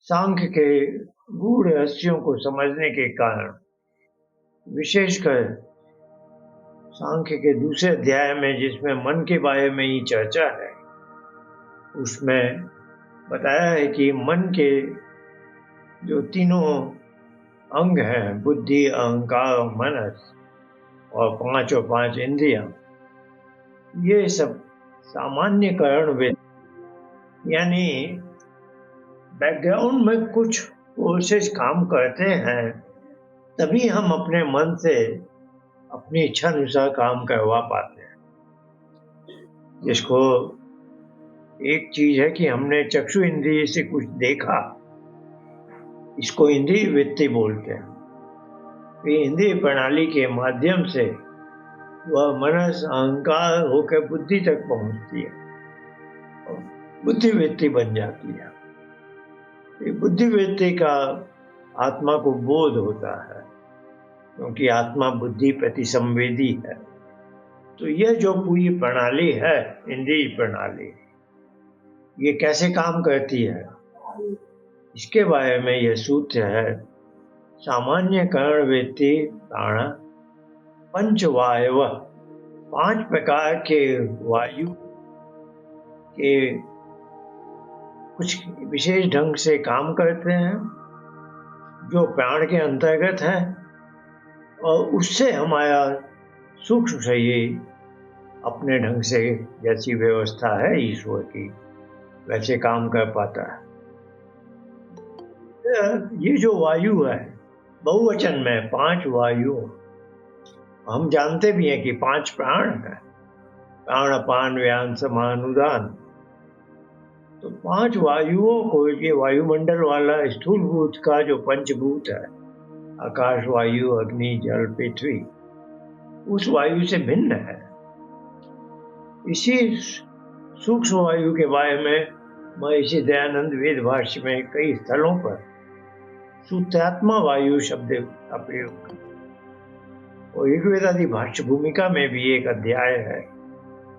सांख्य के गूढ़ रहस्यों को समझने के कारण, विशेषकर सांख्य के दूसरे अध्याय में जिसमें मन के बारे में ही चर्चा है, उसमें बताया है कि मन के जो तीनों अंग हैं, बुद्धि, अहंकार और मनस, और पांच इंद्रियां, ये सब सामान्य कारण वे, यानी बैकग्राउंड में कुछ फोर्सेस काम करते हैं, तभी हम अपने मन से अपनी इच्छा अनुसार काम करवा पाते हैं। जिसको एक चीज है कि हमने चक्षु इंद्रिय से कुछ देखा, इसको इंद्रिय वृत्ति बोलते हैं। ये इंद्रिय प्रणाली के माध्यम से वह मनस अहंकार होकर बुद्धि तक पहुंचती है और बुद्धि वृत्ति बन जाती है। बुद्धि वृत्ति का आत्मा को बोध होता है, क्योंकि आत्मा बुद्धि प्रति संवेदी है। तो यह जो पूरी प्रणाली है, इंद्रिय प्रणाली, ये कैसे काम करती है, इसके बारे में यह सूत्र है। सामान्य करण वृत्ति प्राण पंचवायव, 5 प्रकार के वायु के कुछ विशेष ढंग से काम करते हैं, जो प्राण के अंतर्गत है, और उससे हमारा सूक्ष्म शरीर अपने ढंग से, जैसी व्यवस्था है ईश्वर की, वैसे काम कर पाता है। ये जो वायु है, बहुवचन में 5 वायु, हम जानते भी हैं कि 5 प्राण है, प्राण अपान व्यान समान उदान। तो 5 वायुओं को, ये वायुमंडल वाला स्थूलभूत का जो पंचभूत है, आकाश, वायु, अग्नि, जल, पृथ्वी, उस वायु से भिन्न है। इसी सूक्ष्म वायु के बारे में महर्षि दयानंद वेद भाष्य में कई स्थलों पर सूत्रात्मा वायु शब्द का प्रयोग, और ऋग्वेदादि भाष्य भूमिका में भी एक अध्याय है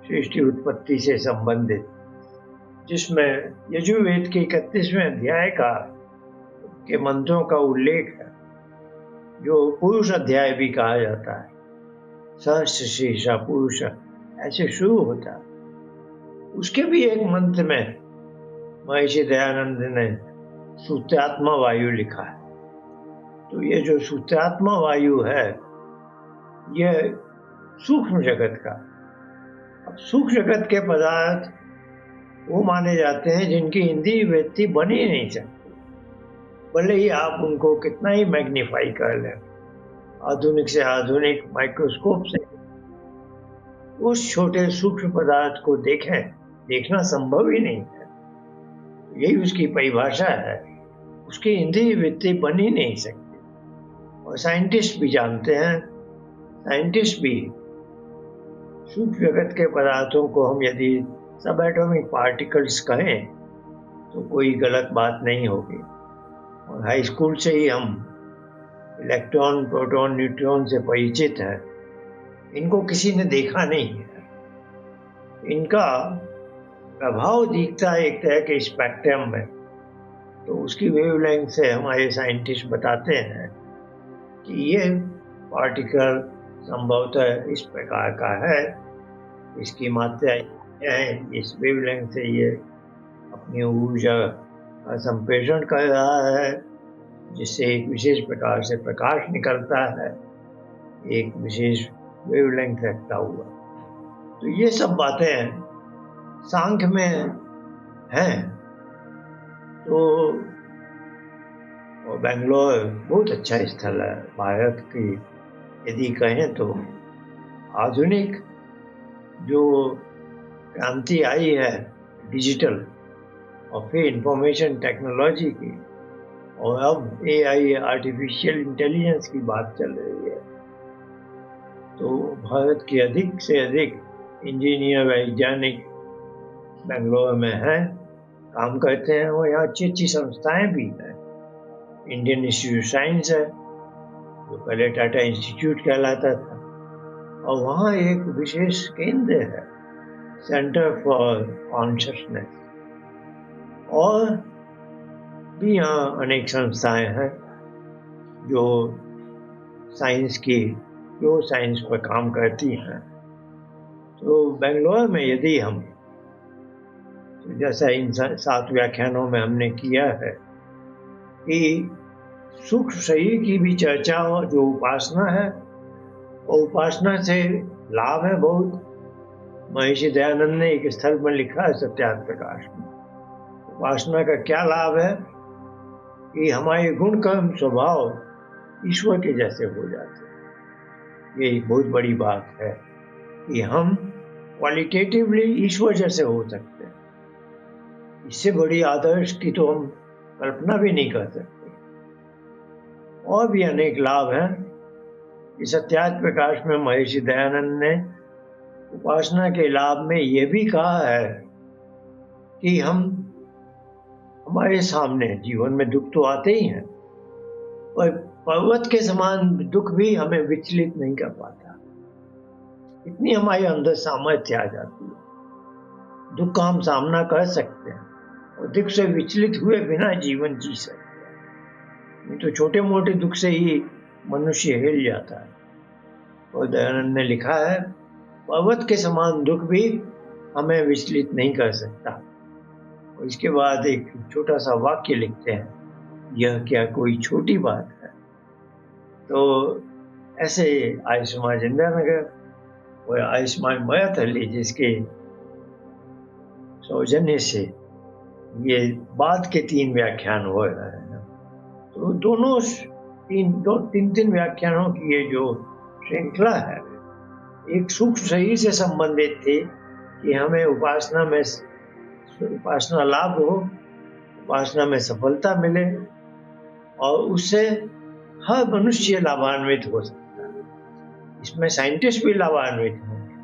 सृष्टि उत्पत्ति से संबंधित, जिसमें यजुर्वेद के 31वें अध्याय के मंत्रों का उल्लेख है, जो पुरुष अध्याय भी कहा जाता है। सहस्र शीर्षा पुरुष ऐसे शुरू होता है। उसके भी एक मंत्र में महर्षि दयानंद ने सूत्रात्मा वायु लिखा है। तो ये जो सूत्रात्मा वायु है, यह सूक्ष्म जगत का, अब सूक्ष्म जगत के पदार्थ वो माने जाते हैं जिनकी इंद्रिय वृत्ति बन ही नहीं सकती, भले ही आप उनको कितना ही मैग्नीफाई कर लें, आधुनिक से आधुनिक माइक्रोस्कोप से उस छोटे सूक्ष्म पदार्थ को देखना संभव ही नहीं है। यही उसकी परिभाषा है, उसकी इंद्रिय वृत्ति बन ही नहीं सकती। और साइंटिस्ट भी जानते हैं, साइंटिस्ट भी सूक्ष्म जगत के पदार्थों को हम यदि सब एटॉमिक पार्टिकल्स कहें तो कोई गलत बात नहीं होगी। और हाई स्कूल से ही हम इलेक्ट्रॉन, प्रोटॉन, न्यूट्रॉन से परिचित हैं। इनको किसी ने देखा नहीं है, इनका प्रभाव दिखता है एक तरह के स्पेक्ट्रम में। तो उसकी वेवलेंथ से हमारे साइंटिस्ट बताते हैं कि ये पार्टिकल संभवतः इस प्रकार का है, इसकी मात्रा है, इस वेवलेंथ से ये अपनी ऊर्जा का संप्रेषण कर रहा है, जिससे एक विशेष प्रकार से प्रकाश निकलता है, एक विशेष वेवलेंथ रखता हुआ। तो ये सब बातें सांख्य में हैं। तो बेंगलोर बहुत अच्छा स्थल है भारत की, यदि कहें तो आधुनिक जो क्रांति आई है डिजिटल और फिर इंफॉर्मेशन टेक्नोलॉजी की, और अब AI, आर्टिफिशियल इंटेलिजेंस की बात चल रही है, तो भारत के अधिक से अधिक इंजीनियर, वैज्ञानिक बेंगलोर में हैं, काम करते हैं। और यहाँ अच्छी अच्छी संस्थाएं भी हैं। इंडियन इंस्टीट्यूट ऑफ साइंस है, जो पहले टाटा इंस्टीट्यूट कहलाता था, और वहाँ एक विशेष केंद्र है, सेंटर फॉर कॉन्शियसनेस। और भी यहाँ अनेक संस्थाएं हैं जो साइंस की जो साइंस पर काम करती हैं। तो बेंगलोर में यदि हम, तो जैसा इन 7 व्याख्यानों में हमने किया है कि सूक्ष्म शरीर की भी चर्चा हो, जो उपासना है, और उपासना से लाभ है बहुत। महर्षि दयानंद ने एक स्थल में लिखा है सत्यार्थ प्रकाश में, उपासना का क्या लाभ है कि हमारे गुण कर्म स्वभाव ईश्वर के जैसे हो जाते हैं। ये एक बहुत बड़ी बात है कि हम क्वालिटेटिवली ईश्वर जैसे हो सकते हैं। इससे बड़ी आदर्श की तो हम कल्पना भी नहीं कर सकते। और भी अनेक लाभ हैं। इस सत्यार्थ प्रकाश में महर्षि दयानंद ने उपासना के लाभ में यह भी कहा है कि हमारे सामने जीवन में दुख तो आते ही हैं, पर पर्वत के समान दुख भी हमें विचलित नहीं कर पाता। इतनी हमारे अंदर सामर्थ्य आ जाती है, दुख का हम सामना कर सकते हैं और दुख से विचलित हुए बिना जीवन जी सकते हैं। नहीं तो छोटे मोटे दुख से ही मनुष्य हिल जाता है। और दयानंद ने लिखा है, पर्वत के समान दुख भी हमें विचलित नहीं कर सकता। और इसके बाद एक छोटा सा वाक्य लिखते हैं, यह क्या कोई छोटी बात है। तो ऐसे आयुष्मान इंदिरा नगर और आयुष्मान मायाथली जिसके सौजन्य से ये बाद के 3 व्याख्यान हो रहे हैं, तो दोनों तीन व्याख्यानों की ये जो श्रृंखला है, एक सूक्ष्म शरीर से संबंधित थे कि हमें उपासना लाभ हो, उपासना में सफलता मिले और उससे हर मनुष्य लाभान्वित हो सकता है। इसमें साइंटिस्ट भी लाभान्वित होंगे।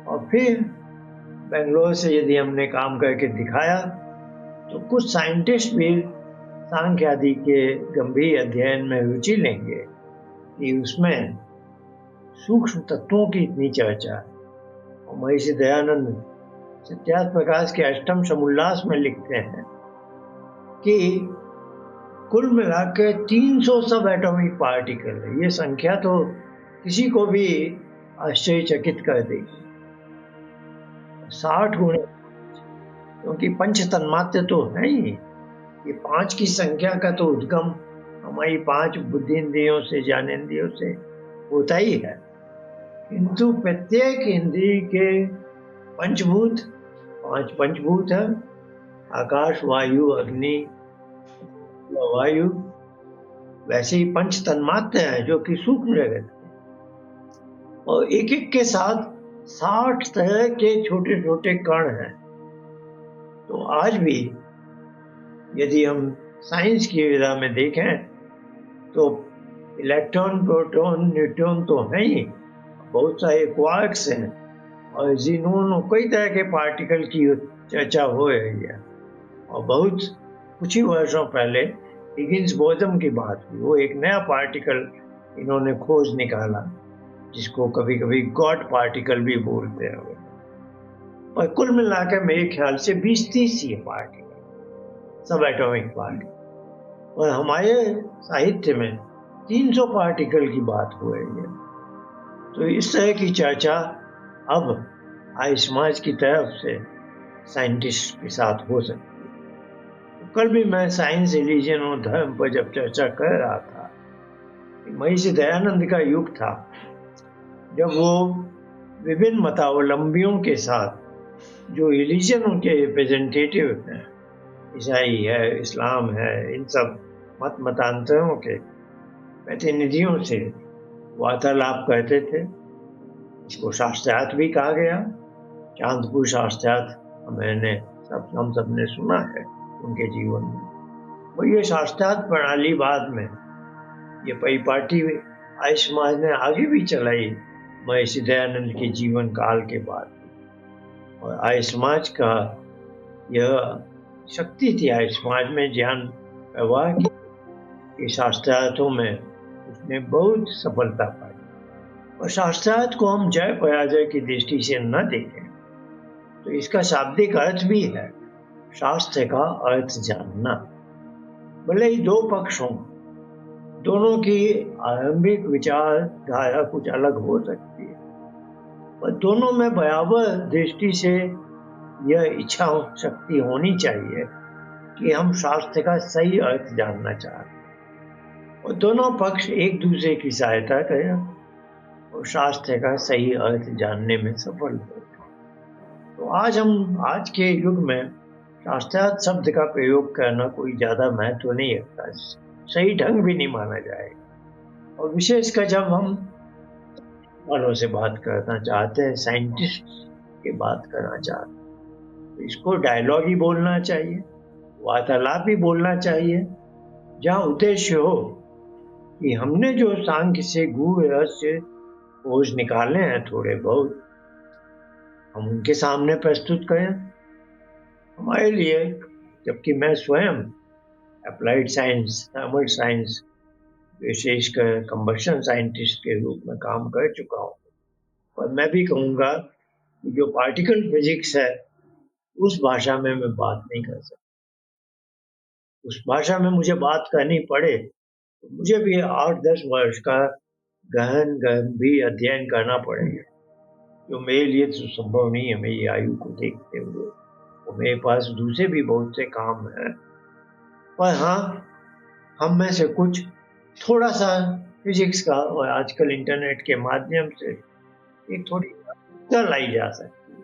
और फिर बेंगलोर से यदि हमने काम करके दिखाया तो कुछ साइंटिस्ट भी सांख्य आदि के गंभीर अध्ययन में रुचि लेंगे कि उसमें सूक्ष्म तत्वों की इतनी चर्चा है। और महर्षि दयानंद सत्यार्थ प्रकाश के अष्टम समुल्लास में लिखते हैं कि कुल मिलाकर 300 सब एटॉमिक पार्टिकल है। ये संख्या तो किसी को भी आश्चर्यचकित कर देगी। 60 गुणे, क्योंकि पंच तन्मात्र तो है ही। ये 5 की संख्या का तो उद्गम हमारी 5 बुद्धिंद्रियों से, ज्ञानेंद्रियों से होता ही है, किंतु प्रत्येक इंद्रिय के पंचभूत, 5 पंचभूत है, आकाश, वायु, अग्नि, वायु, वैसे ही पंच तन्मात्र हैं जो कि सूक्ष्म जगत है। और एक एक के साथ 60 तरह के छोटे छोटे कण हैं। तो आज भी यदि हम साइंस की विधा में देखें तो इलेक्ट्रॉन, प्रोटॉन, न्यूट्रॉन तो हैं ही, बहुत सारे क्वार्क्स हैं और जीनोन और कई तरह के पार्टिकल की चर्चा हो रही है। और बहुत कुछ ही वर्षों पहले हिगिंस बोसोन की बात हुई। वो एक नया पार्टिकल इन्होंने खोज निकाला जिसको कभी कभी गॉड पार्टिकल भी बोलते हैं। और कुल मिलाकर मेरे ख्याल से 20-30 ये पार्टिकल, सब एटॉमिक पार्टिकल। और हमारे साहित्य में 300 पार्टिकल की बात हो रही है। तो इस तरह की चर्चा अब आर्य समाज की तरफ से साइंटिस्ट के साथ हो सकती है। तो कल भी मैं साइंस, रिलीजन और धर्म पर जब चर्चा कर रहा था, महर्षि दयानंद का युग था जब वो विभिन्न मतावलंबियों के साथ, जो रिलीजन के रिप्रेजेंटेटिव हैं, ईसाई है, इस्लाम है, इन सब मतांतरों के प्रतिनिधियों से वार्तालाप करते थे। इसको शास्त्रार्थ भी कहा गया। चांदपुर शास्त्रार्थ हम सब ने सुना है उनके जीवन में। और ये शास्त्रार्थ प्रणाली बाद में ये परिपाटी आर्य समाज ने आगे भी चलाई महर्षि दयानंद के जीवन काल के बाद। और आर्य समाज का यह शक्ति थी, आर्य समाज में ज्ञान प्रवाह की, शास्त्रार्थों में उसने बहुत सफलता पाई। और शास्त्रार्थ को हम जय पराजय की दृष्टि से न देखें तो इसका शाब्दिक अर्थ भी है शास्त्र का अर्थ जानना। भले ही दो पक्ष हों, दोनों की आरंभिक विचारधारा कुछ अलग हो सकती है, पर दोनों में बराबर दृष्टि से यह इच्छा शक्ति होनी चाहिए कि हम शास्त्र का सही अर्थ जानना चाहते हैं और दोनों पक्ष एक दूसरे की सहायता करें और शास्त्र का सही अर्थ जानने में सफल हो। तो आज के युग में शास्त्रार्थ शब्द का प्रयोग करना कोई ज्यादा महत्व नहीं रखता, सही ढंग भी नहीं माना जाएगा। और विशेषकर जब हम वालों से बात करना चाहते हैं, साइंटिस्ट की बात करना चाहते हैं, तो इसको डायलॉग ही बोलना चाहिए, वार्तालाप ही बोलना चाहिए, जहाँ उद्देश्य हो कि हमने जो सांख्य से गूढ़ रहस्य खोज निकाले हैं थोड़े बहुत, हम उनके सामने प्रस्तुत करें। हमारे लिए, जबकि मैं स्वयं अप्लाइड साइंस, थर्मल साइंस, विशेषकर कंबशन साइंटिस्ट के रूप में काम कर चुका हूँ, और मैं भी कहूँगा कि जो पार्टिकल फिजिक्स है उस भाषा में मैं बात नहीं कर सकता। उस भाषा में मुझे बात करनी पड़े तो मुझे भी 8-10 वर्ष का गंभीर अध्ययन करना पड़ेगा, जो मेरे लिए तो संभव नहीं है मेरी आयु को देखते हुए, और मेरे पास दूसरे भी बहुत से काम हैं। पर हाँ, हम में से कुछ थोड़ा सा फिजिक्स का और आजकल इंटरनेट के माध्यम से एक थोड़ी लाई जा सकती है।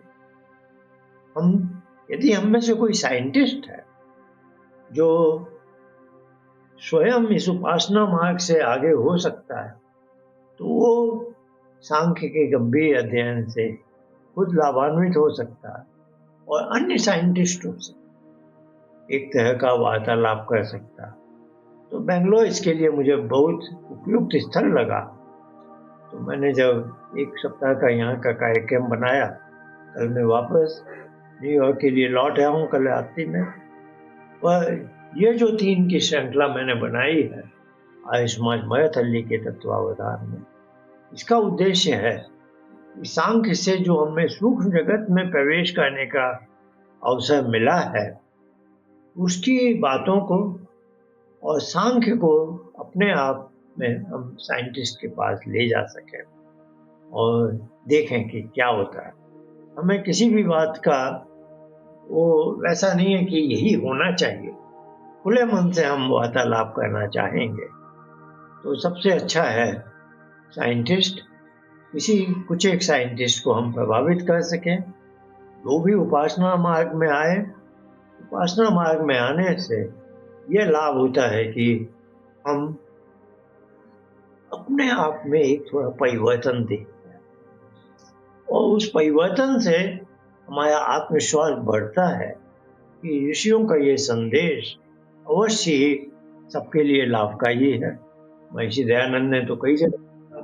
यदि हम में से कोई साइंटिस्ट है जो स्वयं इस उपासना मार्ग से आगे हो सकता है, तो वो सांख्य के गंभीर अध्ययन से खुद लाभान्वित हो सकता है और अन्य साइंटिस्टों से एक तरह का वार्तालाप कर सकता है। तो बेंगलोर इसके लिए मुझे बहुत उपयुक्त स्थल लगा। तो मैंने जब 1 सप्ताह का यहाँ का कार्यक्रम बनाया, कल मैं वापस न्यूयॉर्क के लिए लौट आया हूँ, कल रात्रि में। पर ये जो 3 की श्रृंखला मैंने बनाई है आयुष्मान मयथल्ली के तत्वावधान में, इसका उद्देश्य है कि सांख्य से जो हमें सूक्ष्म जगत में प्रवेश करने का अवसर मिला है, उसकी बातों को और सांख्य को अपने आप में हम साइंटिस्ट के पास ले जा सकें और देखें कि क्या होता है। हमें किसी भी बात का वो वैसा नहीं है कि यही होना चाहिए, खुले मन से हम वार्तालाप करना चाहेंगे। तो सबसे अच्छा है साइंटिस्ट, कुछ एक साइंटिस्ट को हम प्रभावित कर सकें, वो भी उपासना मार्ग में आए। उपासना मार्ग में आने से यह लाभ होता है कि हम अपने आप में एक थोड़ा परिवर्तन देखते हैं और उस परिवर्तन से हमारा आत्मविश्वास बढ़ता है कि ऋषियों का ये संदेश अवश्य ही सबके लिए लाभकारी है। महर्षि दयानंद ने तो कई जगह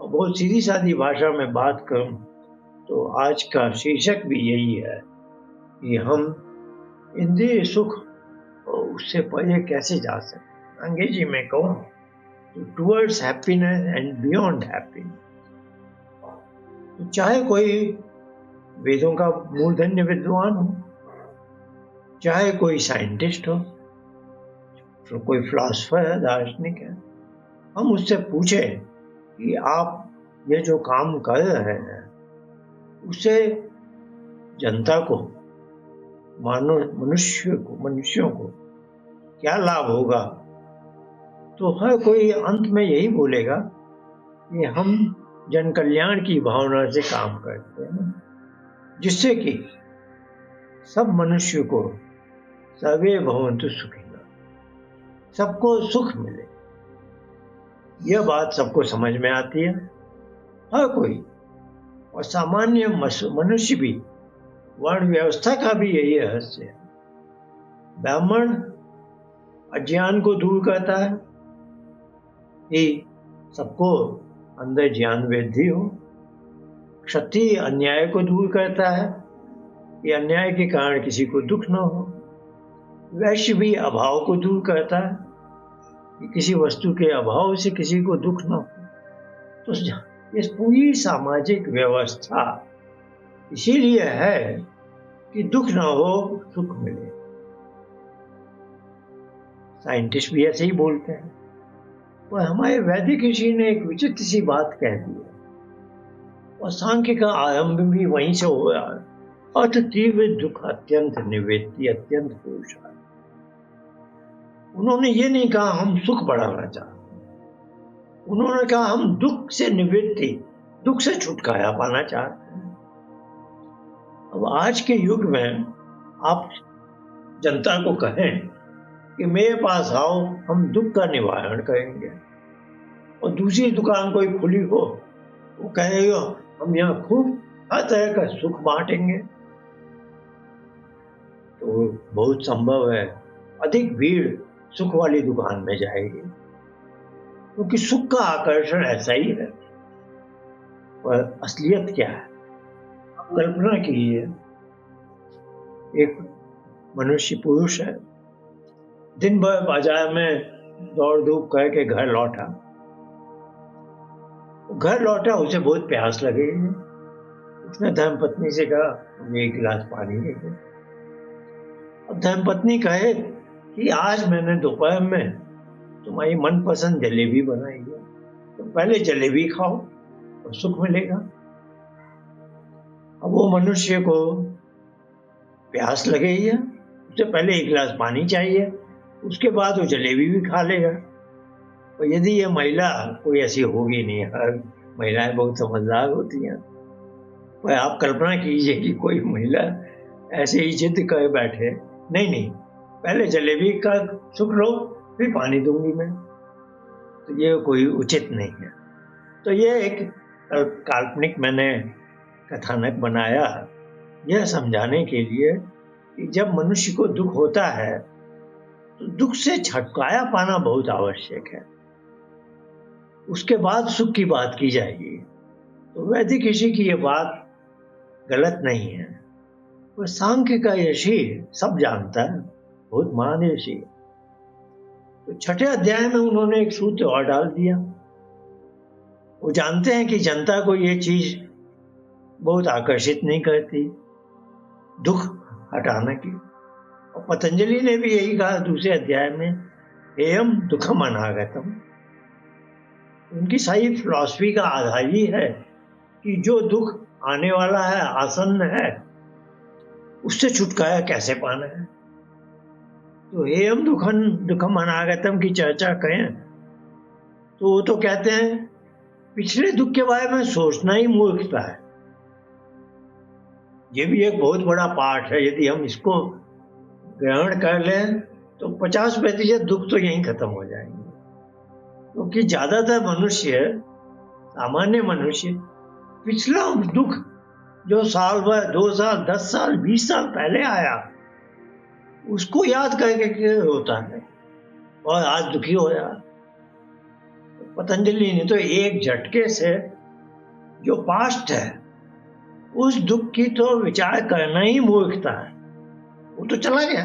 बहुत सीधी सादी भाषा में बात करूं तो आज का शीर्षक भी यही है कि हम इंद्रिय सुख और उससे परे कैसे जा सकते। अंग्रेजी में कहूं तो towards happiness and beyond happiness. तो चाहे कोई वेदों का मूर्धन्य विद्वान हो, चाहे कोई साइंटिस्ट हो, तो कोई फिलोसफर है, दार्शनिक है, हम उससे पूछें कि आप ये जो काम कर रहे हैं उससे जनता को, मनुष्यों को क्या लाभ होगा, तो हर कोई अंत में यही बोलेगा कि हम जन कल्याण की भावना से काम करते हैं, जिससे कि सब मनुष्य को सर्वे भवन्तु सुखिनः, सबको सुख मिले। यह बात सबको समझ में आती है, हर कोई, और सामान्य मनुष्य भी, वर्ण व्यवस्था का भी यही रहस्य है। ब्राह्मण अज्ञान को दूर करता है कि सबको अंदर ज्ञान वृद्धि हो। क्षत्रिय अन्याय को दूर करता है कि अन्याय के कारण किसी को दुख न हो। वैश्य भी अभाव को दूर करता है कि किसी वस्तु के अभाव से किसी को दुख न हो। तो इस पूरी सामाजिक व्यवस्था इसीलिए है कि दुख न हो, सुख मिले। साइंटिस्ट भी ऐसे ही बोलते हैं। और हमारे वैदिक ऋषि ने एक विचित्र सी बात कह दी है, और सांख्य का आरंभ भी वहीं से हुआ है। अथ तीव्र दुख अत्यंत निवृत्ति अत्यंत पुरुषार्थ। उन्होंने ये नहीं कहा हम सुख बढ़ाना चाहते, उन्होंने कहा हम दुख से निवृत्ति, दुख से छुटकारा पाना चाहते हैं। अब आज के युग में आप जनता को कहें कि मेरे पास आओ, हम दुख का निवारण करेंगे, और दूसरी दुकान कोई खुली हो, वो कहेगा हम यहाँ खूब हर तरह का सुख बांटेंगे, तो बहुत संभव है अधिक भीड़ सुख वाली दुकान में जाएगी, क्योंकि सुख का आकर्षण ऐसा ही है। पर असलियत क्या है? आप कल्पना कीजिए, एक मनुष्य पुरुष है, दिन भर बाजार में दौड़ धूप करके घर लौटा, उसे बहुत प्यास लगी। उसने धर्मपत्नी से कहा मुझे एक गिलास पानी दे दो। अब धर्मपत्नी कहे कि आज मैंने दोपहर में तुम्हारी मनपसंद जलेबी बनाई है, तो पहले जलेबी खाओ और सुख मिलेगा। अब वो मनुष्य को प्यास लगी है, उससे पहले एक गिलास पानी चाहिए, उसके बाद वो जलेबी भी खा लेगा। और यदि ये महिला, कोई ऐसी होगी नहीं, हर महिलाएं बहुत समझदार होती हैं, पर आप कल्पना कीजिए कि कोई महिला ऐसे ही जिद कर बैठे, नहीं पहले जलेबी का सुख लो फिर पानी दूंगी मैं, तो ये कोई उचित नहीं है। तो ये एक काल्पनिक मैंने कथानक बनाया यह समझाने के लिए कि जब मनुष्य को दुख होता है तो दुख से छुटकारा पाना बहुत आवश्यक है, उसके बाद सुख की बात की जाएगी। तो वैदिक ऋषि की ये बात गलत नहीं है, और सांख्य का ऋषि सब जानता है, बहुत महान ऋषि। तो छठे अध्याय में उन्होंने एक सूत्र और डाल दिया। वो जानते हैं कि जनता को ये चीज बहुत आकर्षित नहीं करती, दुख हटाने की। और पतंजलि ने भी यही कहा दूसरे अध्याय में, एयम दुखम अनागतम। उनकी सारी फिलॉसफी का आधार ही है कि जो दुख आने वाला है, आसन्न है, उससे छुटकारा कैसे पाना है। तो एयम दुखम अनागतम की चर्चा करें तो वो तो कहते हैं पिछले दुख के बारे में सोचना ही मूर्खता है। ये भी एक बहुत बड़ा पाठ है, यदि हम इसको ग्रहण कर लें तो 50% दुख तो यहीं खत्म हो जाएंगे। क्योंकि ज्यादातर मनुष्य, सामान्य मनुष्य, पिछला दुख जो साल भर, 2 साल, 10 साल, 20 साल पहले आया, उसको याद करके होता है और आज दुखी हो रहा। पतंजलि ने तो एक झटके से जो पास्ट है उस दुख की तो विचार करना ही मूर्खता है, वो तो चला गया।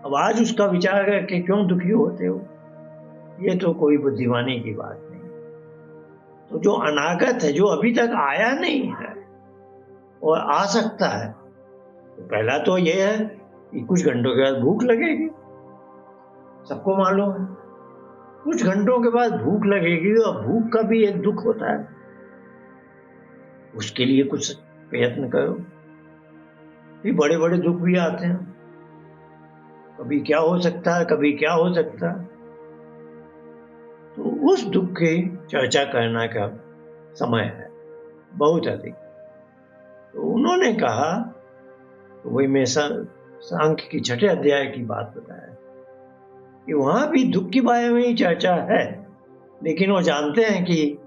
अब आज उसका विचार करके क्यों दुखी होते हो, ये तो कोई बुद्धिमानी की बात नहीं। तो जो अनागत है, जो अभी तक आया नहीं है और आ सकता है, तो पहला तो ये है कि कुछ घंटों के बाद भूख लगेगी, सबको मालूम है। कुछ घंटों के बाद भूख लगेगी, और भूख का भी एक दुख होता है, उसके लिए कुछ प्रयत्न करो। भी बड़े बड़े दुख भी आते हैं, कभी क्या हो सकता है, कभी क्या हो सकता है। तो उस दुख की चर्चा करना का समय है बहुत अधिक। तो उन्होंने कहा, तो वही मैं सांख्य की छठे अध्याय की बात बताया कि वहां भी दुख के बारे में ही चर्चा है, लेकिन वो जानते हैं कि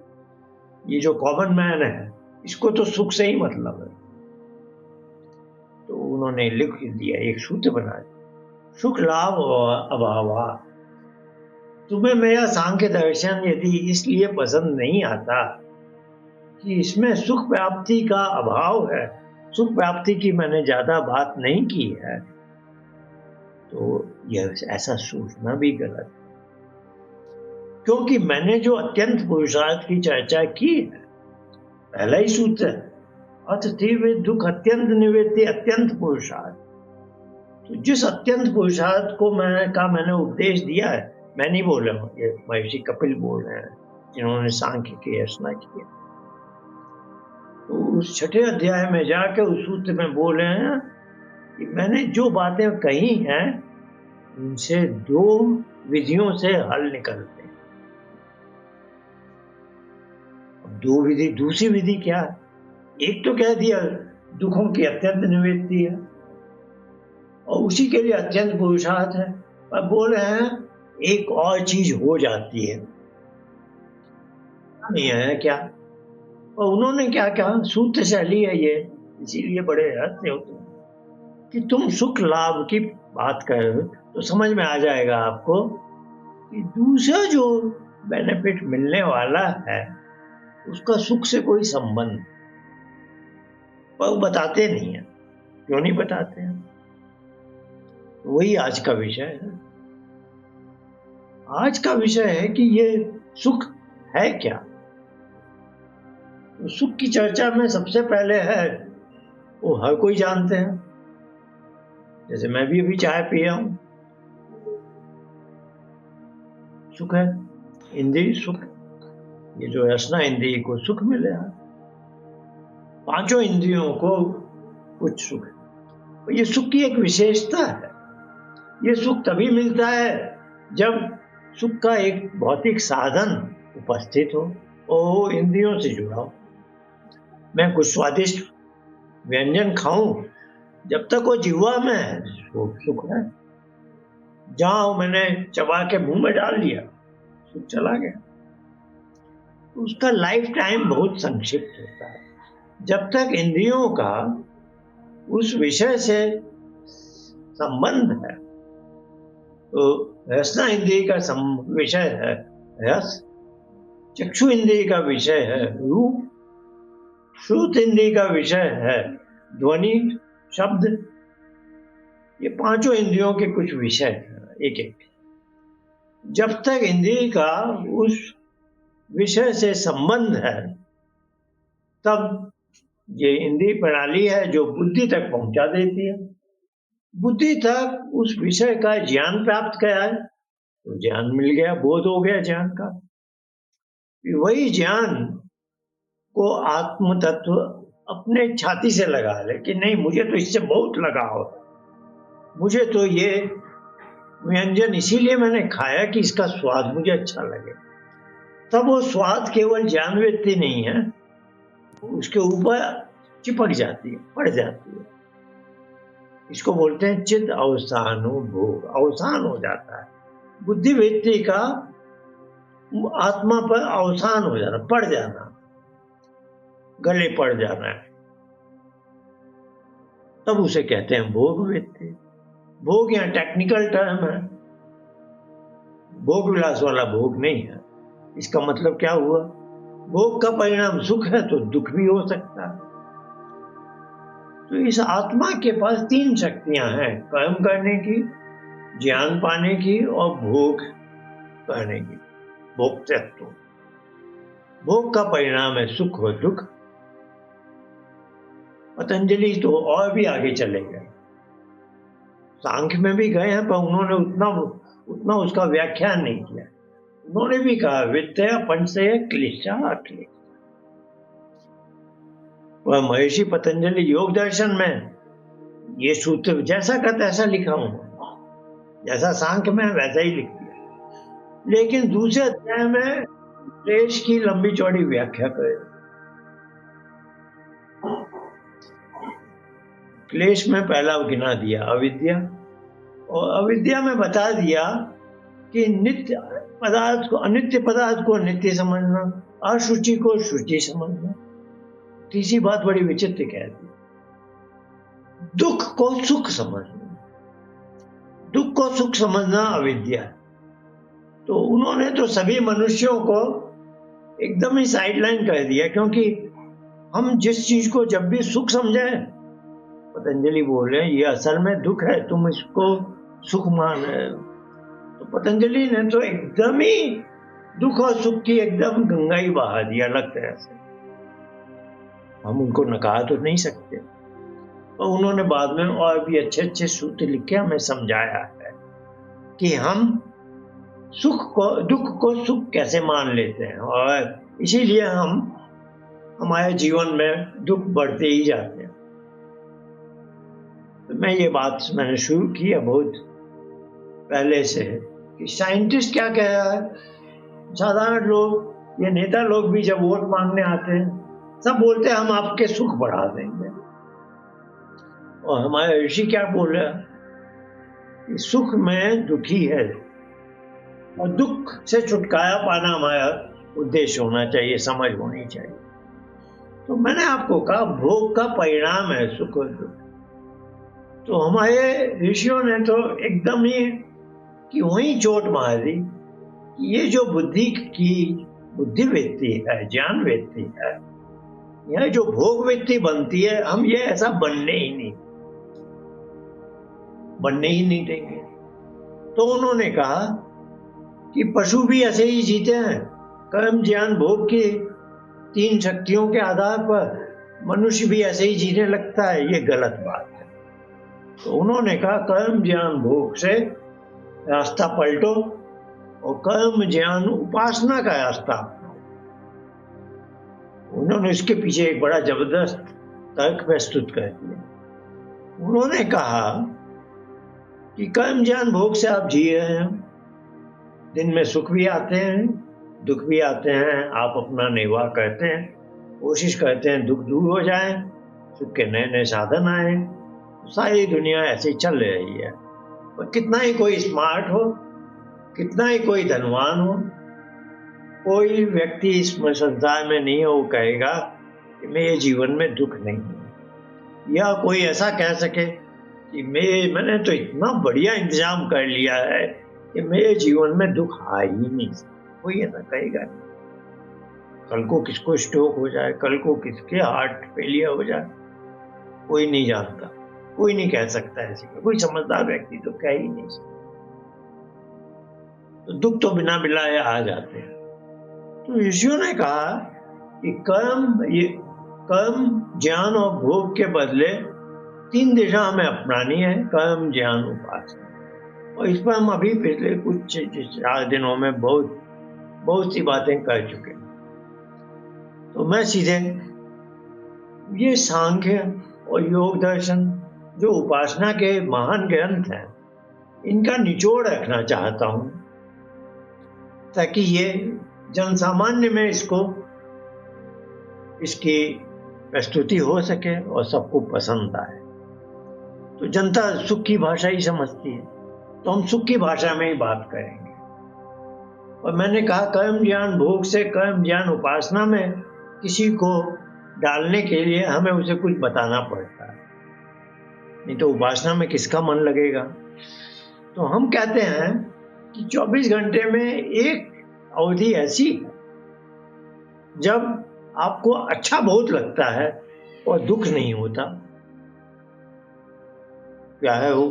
ये जो कॉमन मैन है इसको तो सुख से ही मतलब है। तो उन्होंने लिख दिया, एक सूत्र बनाया, सुख लाभ और अभावा। तुम्हें मेरा सांख्य दर्शन यदि इसलिए पसंद नहीं आता कि इसमें सुख प्राप्ति का अभाव है, सुख प्राप्ति की मैंने ज्यादा बात नहीं की है, तो यह ऐसा सोचना भी गलत है। क्योंकि मैंने जो अत्यंत पुरुषार्थ की चर्चा की है, पहला ही सूत्र है, अथ तीव्र दुख अत्यंत निवृत्ति अत्यंत पुरुषार्थ। तो जिस अत्यंत पुरुषार्थ को मैंने उपदेश दिया है, मैं नहीं बोल रहा हूँ, ये महर्षि कपिल बोल रहे हैं जिन्होंने सांख्य की रचना की है। तो उस 6ठे अध्याय में जाके उस सूत्र में बोल रहे हैं कि मैंने जो बातें कही हैं उनसे 2 विधियों से हल निकलते हैं। 2 विधि, दूसरी विधि क्या है? एक तो कह दिया दुखों की अत्यंत निवृत्ति है और उसी के लिए अत्यंत पुरुषार्थ है। अब बोल रहे हैं एक और चीज हो जाती है, नहीं है क्या? और उन्होंने क्या कहा, सूत्र शैली है ये, इसीलिए बड़े रहस्य होते हैं कि तुम सुख लाभ की बात करो तो समझ में आ जाएगा आपको कि दूसरा जो बेनिफिट मिलने वाला है उसका सुख से कोई संबंध, पर वो बताते नहीं है। क्यों नहीं बताते हैं? वही आज का विषय है। आज का विषय है कि ये सुख है क्या? तो सुख की चर्चा में सबसे पहले है, वो हर कोई जानते हैं। जैसे मैं भी अभी चाय पिया हूं, सुख है, इंद्रिय सुख, ये जो रसना इंद्रिय को सुख मिलेगा, 5 इंद्रियों को कुछ सुख है। ये सुख की एक विशेषता है। ये सुख तभी मिलता है जब सुख का एक भौतिक साधन उपस्थित हो और वो इंद्रियों से जुड़ा हो। मैं कुछ स्वादिष्ट व्यंजन खाऊं, जब तक वो जिह्वा में है वो सुख है। जहां मैंने चबा के मुंह में डाल लिया, सुख चला गया। उसका लाइफ टाइम बहुत संक्षिप्त होता है। जब तक इंद्रियों का उस विषय से संबंध है, तो रसना इंद्रिय का विषय है रस, चक्षु इंद्रिय का विषय है रूप, श्रुत इंद्रिय का विषय है ध्वनि शब्द। ये 5 इंद्रियों के कुछ विषय हैं एक एक। जब तक इंद्रिय का उस विषय से संबंध है, तब ये इंद्रिय प्रणाली है जो बुद्धि तक पहुंचा देती है। बुद्धि तक उस विषय का ज्ञान प्राप्त किया है तो ज्ञान मिल गया, बोध हो गया ज्ञान का। वही ज्ञान को आत्म तत्व अपने छाती से लगा ले कि नहीं, मुझे तो इससे बहुत लगाव है, मुझे तो ये व्यंजन इसीलिए मैंने खाया कि इसका स्वाद मुझे अच्छा लगे। तब वो स्वाद केवल ज्ञान वृत्ति नहीं है, उसके ऊपर चिपक जाती है, पड़ जाती है। इसको बोलते हैं चित्त अवसानुभोग, अवसान हो जाता है। बुद्धि वृत्ति का आत्मा पर अवसान हो जाना, पड़ जाना, गले पड़ जाना है, तब उसे कहते हैं भोग वृत्ति। भोग यहाँ टेक्निकल टर्म है, भोग विलास वाला भोग नहीं है। इसका मतलब क्या हुआ? भोग का परिणाम सुख है तो दुख भी हो सकता है। तो इस आत्मा के पास 3 शक्तियां हैं, कर्म करने की, ज्ञान पाने की और भोग करने की, भोक्तृत्व। भोग का परिणाम है सुख और दुख। पतंजलि तो और भी आगे चले गए, सांख्य में भी गए हैं, पर उन्होंने उतना उसका व्याख्यान नहीं किया। उन्होंने भी कहा विद्या पंचय क्लिष्टा अक्लिष्टा। वह महर्षि पतंजलि योग दर्शन में ये सूत्र जैसा का तैसा लिखा हूं, जैसा सांख्य में वैसा ही लिख दिया, लेकिन दूसरे अध्याय में क्लेश की लंबी चौड़ी व्याख्या करे। क्लेश में पहला गिना दिया अविद्या, और अविद्या में बता दिया कि नित्य पदार्थ को अनित्य पदार्थ को नित्य समझना, अशुचि को शुचि समझना। तीसरी बात बड़ी विचित्र कह दी, दुख को सुख समझना। दुख को सुख समझना अविद्या। तो उन्होंने तो सभी मनुष्यों को एकदम ही साइडलाइन कर दिया, क्योंकि हम जिस चीज को जब भी सुख समझे, पतंजलि बोल रहे हैं ये असल में दुख है, तुम इसको सुख मान रहे हो। तो पतंजलि ने तो एकदम ही दुख और सुख की एकदम गंगा ही बहा दिया अलग तरह से। हम उनको नकार तो नहीं सकते। और उन्होंने बाद में और भी अच्छे अच्छे सूत्र लिख के हमें समझाया है कि हम दुख को सुख कैसे मान लेते हैं, और इसीलिए हमारे जीवन में दुख बढ़ते ही जाते हैं। तो ये बात मैंने शुरू की है बहुत पहले से कि साइंटिस्ट क्या कह रहा है, साधारण लोग, ये नेता लोग भी जब वोट मांगने आते हैं सब बोलते हैं हम आपके सुख बढ़ा देंगे, और हमारे ऋषि क्या बोल रहे हैं कि सुख में दुखी है, और दुख से छुटकारा पाना हमारा उद्देश्य होना चाहिए, समझ होनी चाहिए। तो मैंने आपको कहा भोग का परिणाम है सुख और दुख। तो हमारे ऋषियों ने तो एकदम ही कि वही चोट मार दी कि ये जो बुद्धि वृत्ति है, ज्ञान वृत्ति है, यह जो भोग वृत्ति बनती है, हम ये ऐसा बनने ही नहीं देंगे। तो उन्होंने कहा कि पशु भी ऐसे ही जीते हैं, कर्म ज्ञान भोग की 3 शक्तियों के आधार पर मनुष्य भी ऐसे ही जीने लगता है, ये गलत बात है। तो उन्होंने कहा कर्म ज्ञान भोग से रास्ता पलटो और कर्म ज्ञान उपासना का रास्ता अपनाओ। उन्होंने इसके पीछे एक बड़ा जबरदस्त तर्क प्रस्तुत कर दिया। उन्होंने कहा कि कर्म ज्ञान भोग से आप जी रहे हैं, दिन में सुख भी आते हैं, दुख भी आते हैं, आप अपना निर्वाह करते हैं, कोशिश करते हैं दुख दूर हो जाए, सुख के नए नए साधन आए। सारी दुनिया ऐसे ही चल रही है। और कितना ही कोई स्मार्ट हो, कितना ही कोई धनवान हो, कोई व्यक्ति इस संसार में नहीं है वो कहेगा कि मेरे जीवन में दुख नहीं है, या कोई ऐसा कह सके कि मैंने तो इतना बढ़िया इंतजाम कर लिया है कि मेरे जीवन में दुख आ ही नहीं, कोई ऐसा कहेगा नहीं। कल को किसको स्ट्रोक हो जाए, कल को किसके हार्ट फेलियर हो जाए, कोई नहीं जानता, कोई नहीं कह सकता ऐसे, कोई समझदार व्यक्ति तो कह ही नहीं सकता। तो दुख तो बिना बिलाए आ जाते हैं। तो ऋषियों ने कहा कि कर्म ज्ञान और भोग के बदले 3 दिशा हमें अपनानी है, कर्म ज्ञान उपासना। और इस पर हम अभी पिछले कुछ 4 दिनों में बहुत सी बातें कर चुके हैं। तो मैं सीधे ये सांख्य और योग दर्शन जो उपासना के महान ग्रंथ हैं, इनका निचोड़ रखना चाहता हूं, ताकि ये जन सामान्य में इसकी प्रस्तुति हो सके और सबको पसंद आए। तो जनता सुख की भाषा ही समझती है, तो हम सुख की भाषा में ही बात करेंगे। और मैंने कहा कर्म ज्ञान भोग से कर्म ज्ञान उपासना में किसी को डालने के लिए हमें उसे कुछ बताना पड़ता है, नहीं तो उपासना में किसका मन लगेगा। तो हम कहते हैं कि 24 घंटे में एक अवधि ऐसी है जब आपको अच्छा बहुत लगता है और दुख नहीं होता। क्या है वो?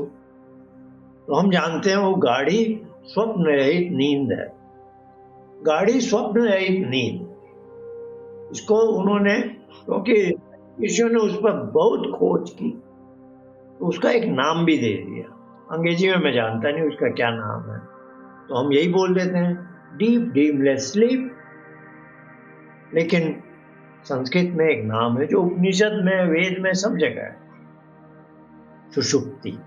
तो हम जानते हैं वो गाढ़ी स्वप्न रहित नींद है। गाढ़ी स्वप्न रहित नींद, इसको उन्होंने, क्योंकि ऋषियों ने उस पर बहुत खोज की, तो उसका एक नाम भी दे दिया। अंग्रेजी में मैं जानता नहीं उसका क्या नाम है, तो हम यही बोल देते हैं डीप ड्रीमलेस स्लीप। लेकिन संस्कृत में एक नाम है जो उपनिषद में, वेद में, सब जगह है, सुषुप्ति,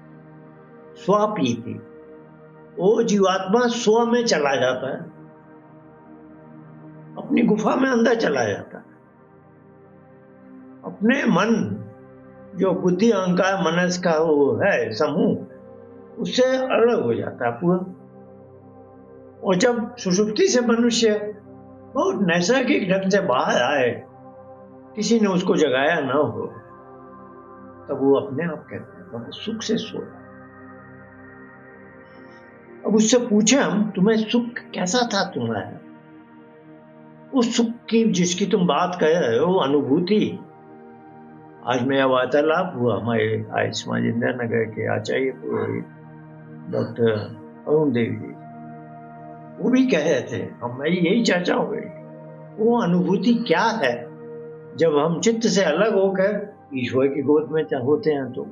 स्वापीति। वो जीवात्मा स्व में चला जाता है, अपनी गुफा में अंदर चला जाता है, अपने मन जो बुद्धि अहंकार मनस का वो है समूह, उससे अलग हो जाता है पूरा। और जब सुषुप्ति से मनुष्य बहुत नैसर्गिक ढंग से बाहर आए, किसी ने उसको जगाया ना हो, तब वो अपने आप कहते हैं तब सुख से सोया। अब उससे पूछे हम, तुम्हें सुख कैसा था तुम्हारा? उस सुख की जिसकी तुम बात कर रहे हो, अनुभूति। आज मेरा वार्तालाप हुआ हमारे आयुष्मान इंदिरा नगर के आचार्य डॉक्टर अरुण देवी जी, वो भी कह रहे थे, हमारी यही चर्चा हो गई, वो अनुभूति क्या है जब हम चित्त से अलग होकर ईश्वर की गोद में होते हैं तो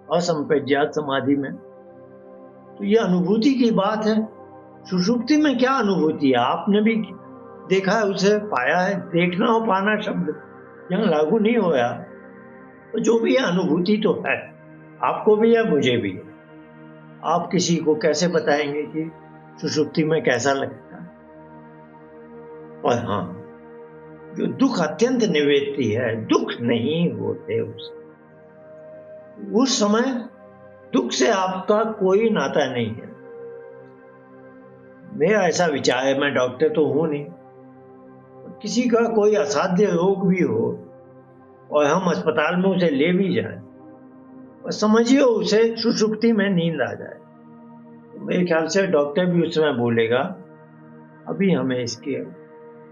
असंप्रज्ञात समाधि में। तो ये अनुभूति की बात है। सुषुप्ति में क्या अनुभूति है, आपने भी देखा है, उसे पाया है। देखना और पाना शब्द यहाँ लागू नहीं होया। तो जो भी है अनुभूति तो है, आपको भी है, मुझे भी है। आप किसी को कैसे बताएंगे कि सुषुप्ति में कैसा लगता है? और हाँ, जो दुख अत्यंत निवेदती है, दुख नहीं होते उस समय दुख से आपका कोई नाता नहीं है। मेरा ऐसा विचार है, मैं डॉक्टर तो हूं नहीं, किसी का कोई असाध्य रोग भी हो और हम अस्पताल में उसे ले भी जाएं और समझिए उसे सुषुप्ति में नींद आ जाए, तो मेरे ख्याल से डॉक्टर भी उस समय बोलेगा अभी हमें इसके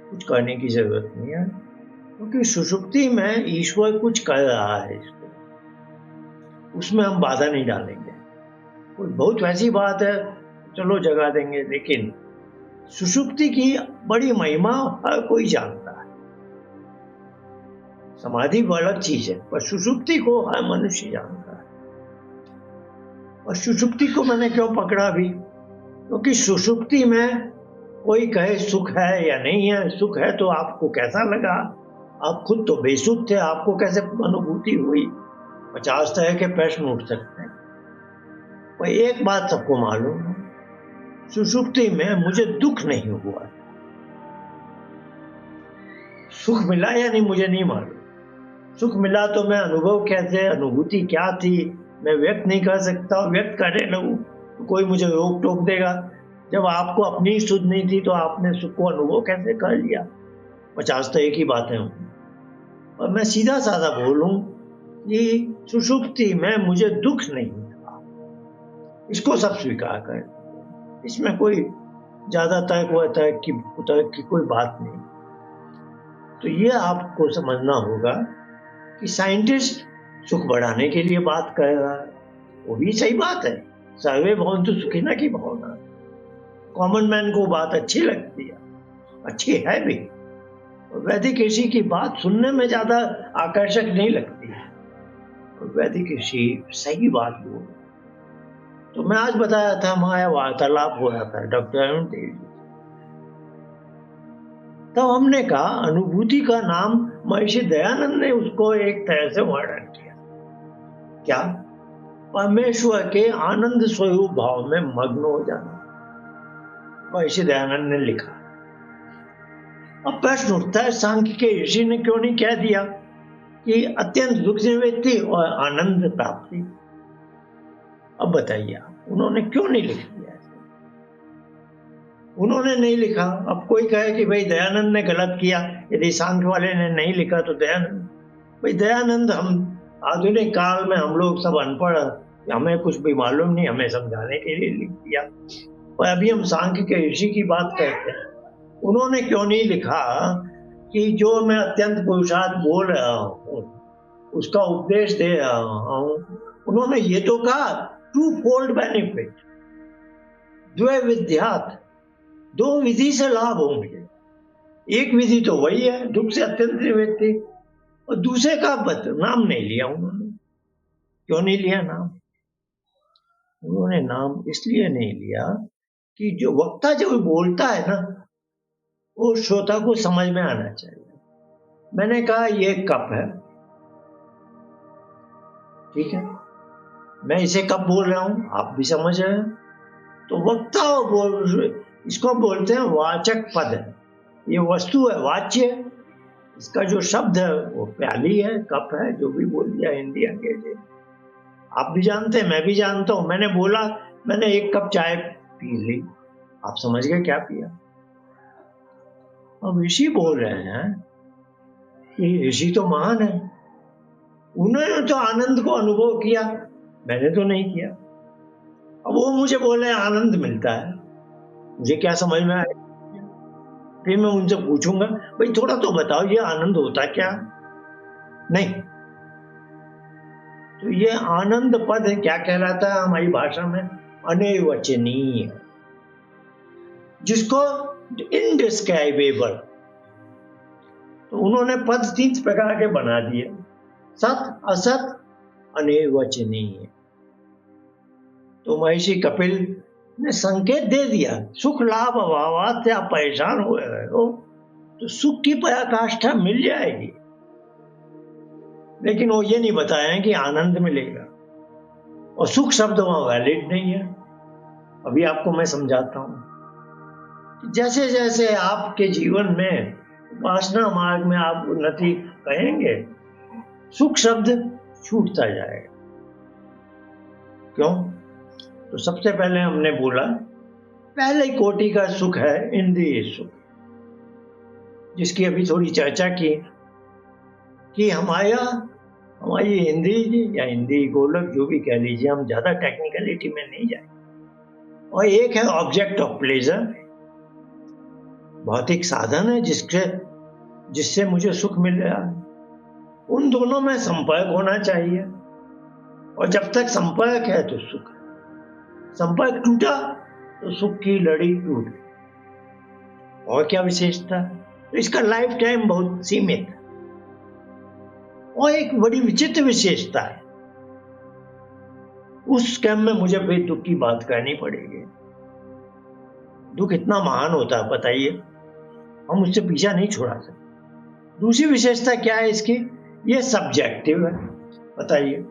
कुछ करने की जरूरत नहीं है, क्योंकि सुषुप्ति में ईश्वर कुछ कर रहा है इसको, उसमें हम बाधा नहीं डालेंगे। कोई बहुत वैसी बात है चलो जगा देंगे, लेकिन सुषुप्ति की बड़ी महिमा हर कोई जानता है। समाधि वो अलग चीज है, पर सुषुप्ति को हर मनुष्य जानता है। और सुषुप्ति को मैंने क्यों पकड़ा भी, क्योंकि सुषुप्ति में कोई कहे सुख है या नहीं है, सुख है तो आपको कैसा लगा, आप खुद तो बेसुध थे, आपको कैसे अनुभूति हुई, 50 तरह के प्रश्न उठ सकते हैं। पर एक बात सबको मालूम है, सुषुप्ति में मुझे दुख नहीं हुआ। सुख मिला या नहीं मुझे नहीं मालूम, सुख मिला तो मैं अनुभव कैसे, अनुभूति क्या थी, मैं व्यक्त नहीं कर सकता, व्यक्त करने लगूं तो कोई मुझे रोक टोक देगा। जब आपको अपनी सुध नहीं थी तो आपने सुख को अनुभव कैसे कर लिया? 50 तो एक ही बातें हों। और मैं सीधा साधा बोलूं कि सुषुप्ति में मुझे दुख नहीं था, इसको सब स्वीकार करें, इसमें कोई ज्यादा तर्क की कोई बात नहीं। तो ये आपको समझना होगा कि साइंटिस्ट सुख बढ़ाने के लिए बात कर रहा है, वो भी सही बात है, सर्वे भवन्तु सुखिनः की भावना। कॉमन मैन को बात अच्छी लगती है, अच्छी है भी। वैदिक ऋषि की बात सुनने में ज्यादा आकर्षक नहीं लगती है, वैदिक ऋषि सही बात बोल। तो मैं आज बताया था, हमारा वार्तालाप हो रहा था डॉक्टर अरुण देव जी, तब हमने कहा अनुभूति का नाम महर्षि दयानंद ने उसको एक तरह से वर्णन किया, क्या? परमेश्वर के आनंद स्वरूप भाव में मग्न हो जाना, महर्षि दयानंद ने लिखा। अब प्रश्न उठता है, सांख्य के ऋषि ने क्यों नहीं कह दिया कि अत्यंत दुख निवृत्ति और आनंद प्राप्ति? अब बताइए आप, उन्होंने क्यों नहीं लिख दिया? उन्होंने नहीं लिखा। अब कोई कहे कि भाई दयानंद ने गलत किया, यदि सांख्य वाले ने नहीं लिखा तो दयानंद, भाई दयानंद, हम आधुनिक काल में हम लोग सब अनपढ़, हमें कुछ भी मालूम नहीं, हमें समझाने के लिए लिख दिया। और अभी हम सांख्य के ऋषि की बात करते हैं, उन्होंने क्यों नहीं लिखा कि जो मैं अत्यंत पुरुषार्थ बोल रहा हूँ उसका उपदेश दे रहा हूँ? उन्होंने ये तो कहा टू फोल्ड बेनिफिट, द्वैविध्यात्, दो विधि से लाभ होंगे। एक विधि तो वही है दुख से अत्यंत निवृत्ति, और दूसरे का नाम नहीं लिया उन्होंने। क्यों नहीं लिया नाम? उन्होंने नाम इसलिए नहीं लिया कि जो वक्ता जो बोलता है ना, वो श्रोता को समझ में आना चाहिए। मैंने कहा ये कप है, ठीक है, मैं इसे कप बोल रहा हूं, आप भी समझ रहे हैं, तो वक्ता इसको बोलते हैं वाचक पद है। ये वस्तु है, वाच्य, इसका जो शब्द है वो प्याली है, कप है, जो भी बोल दिया हिंदी अंग्रेजी, आप भी जानते हैं, मैं भी जानता हूं। मैंने बोला मैंने एक कप चाय पी ली, आप समझ गए क्या पिया। अब ऋषि बोल रहे हैं कि ऋषि तो महान है, उन्होंने तो आनंद को अनुभव किया, मैंने तो नहीं किया। अब वो मुझे बोले आनंद मिलता है, मुझे क्या समझ में आया? फिर मैं उनसे पूछूंगा भाई थोड़ा तो बताओ ये आनंद होता क्या? नहीं, तो ये आनंद पद क्या कहलाता है हमारी भाषा में? अनिर्वचनीय, जिसको इनडिस्क्राइबेबल। तो उन्होंने पद 3 प्रकार के बना दिए, सत असत अनिर्वचनीय। तो महर्षि कपिल ने संकेत दे दिया, सुख लाभ अभावात से आप परेशान हो रहे हो तो सुख की पराकाष्ठा मिल जाएगी, लेकिन वो ये नहीं बताया कि आनंद मिलेगा, और सुख शब्द वहां वैलिड नहीं है। अभी आपको मैं समझाता हूं। जैसे जैसे आपके जीवन में उपासना मार्ग में आप उन्नति करेंगे, सुख शब्द छूटता जाएगा। क्यों? तो सबसे पहले हमने बोला, पहले कोटि का सुख है इंद्रिय सुख, जिसकी अभी थोड़ी चर्चा की कि हमारी इंद्रिय या इंद्रिय गोलक जो भी कह लीजिए, हम ज्यादा टेक्निकलिटी में नहीं जाए। और एक है ऑब्जेक्ट ऑफ प्लेजर, भौतिक साधन है जिससे मुझे सुख मिल रहा है। उन दोनों में संपर्क होना चाहिए, और जब तक संपर्क है तो सुख है। संपर्क टूटा तो सुख की लड़ी टूट गई। और क्या विशेषता? तो इसका लाइफ टाइम बहुत सीमित है। और एक बड़ी विचित्र विशेषता है, उस क्रम में मुझे फिर दुख की बात करनी पड़ेगी। दुख इतना महान होता है, बताइए, हम उससे पीछा नहीं छुड़ा सकते। दूसरी विशेषता क्या है इसकी? ये सब्जेक्टिव है। बताइए,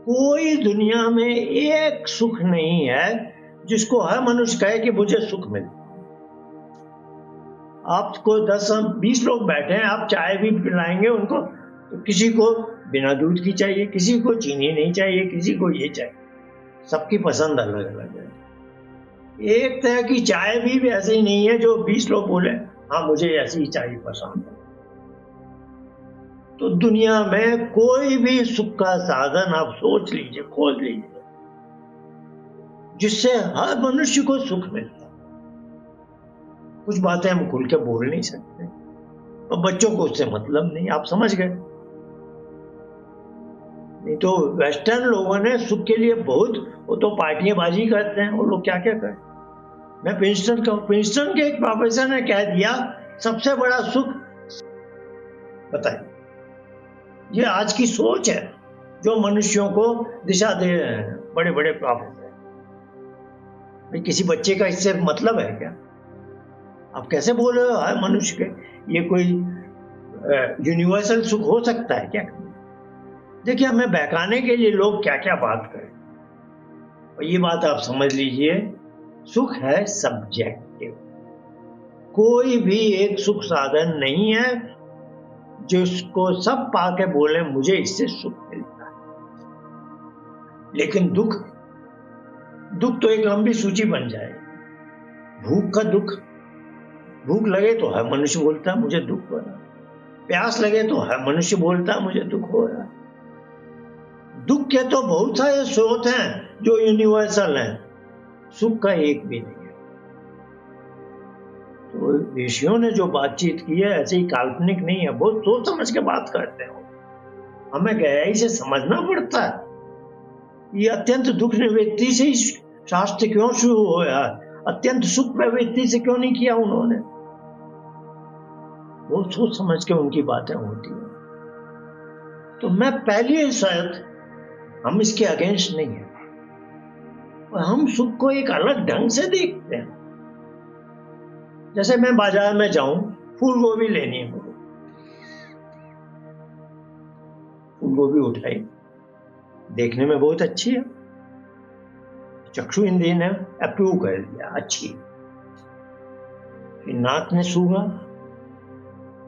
कोई दुनिया में एक सुख नहीं है जिसको हर मनुष्य कहे कि मुझे सुख मिले। आपको 10-20 लोग बैठे हैं, आप चाय भी पिलाएंगे उनको, तो किसी को बिना दूध की चाहिए, किसी को चीनी नहीं चाहिए, किसी को ये चाहिए। सबकी पसंद अलग अलग है। एक तरह की चाय भी ऐसी नहीं है जो 20 लोग बोले हाँ मुझे ऐसी चाय पसंद है। तो दुनिया में कोई भी सुख का साधन आप सोच लीजिए, खोज लीजिए, जिससे हर मनुष्य को सुख मिलता। कुछ बातें हम खुल के बोल नहीं सकते, और बच्चों को उससे मतलब नहीं, आप समझ गए। नहीं तो वेस्टर्न लोगों ने सुख के लिए बहुत, वो तो पार्टियां बाजी करते हैं, वो लोग क्या क्या करते। मैं प्रिंसटन के एक प्रोफेसर ने कह दिया सबसे बड़ा सुख, बताइए, ये आज की सोच है जो मनुष्यों को दिशा दे रहे हैं बड़े बड़े प्रोफेसर। भाई किसी बच्चे का इससे मतलब है क्या? आप कैसे बोल रहे हो हर मनुष्य के? ये कोई यूनिवर्सल सुख हो सकता है क्या? देखिए, हमें बहकाने के लिए लोग क्या क्या बात करें, और ये बात आप समझ लीजिए, सुख है सब्जेक्टिव। कोई भी एक सुख साधन नहीं है जिसको सब पाके बोले मुझे इससे सुख मिलता है। लेकिन दुख तो एक लंबी सूची बन जाए। भूख का दुख, भूख लगे तो हर मनुष्य बोलता है मुझे दुख हो रहा। प्यास लगे तो हर मनुष्य बोलता है मुझे दुख हो रहा। दुख के तो बहुत सारे स्रोत हैं जो यूनिवर्सल हैं, सुख का एक भी नहीं है। तो ऋषियों ने जो बातचीत की है ऐसे ही काल्पनिक नहीं है, बहुत सोच समझ के बात करते हो। हमें गहराई से समझना पड़ता है। ये अत्यंत दुख निवृत्ति से ही शास्त्र क्यों शुरू हुआ, अत्यंत सुख प्रवृत्ति से क्यों नहीं किया उन्होंने? बहुत सोच समझ के उनकी बातें होती हैं। तो मैं पहली शर्त, हम इसके अगेंस्ट नहीं है, और हम सुख को एक अलग ढंग से देखते हैं। जैसे मैं बाजार में जाऊं, फूल गोभी लेनी है मुझे, फूल गोभी उठाई, देखने में बहुत अच्छी है, चक्षु इंद्रिय ने अप्रूव कर दिया अच्छी, नाक ने सूंघा,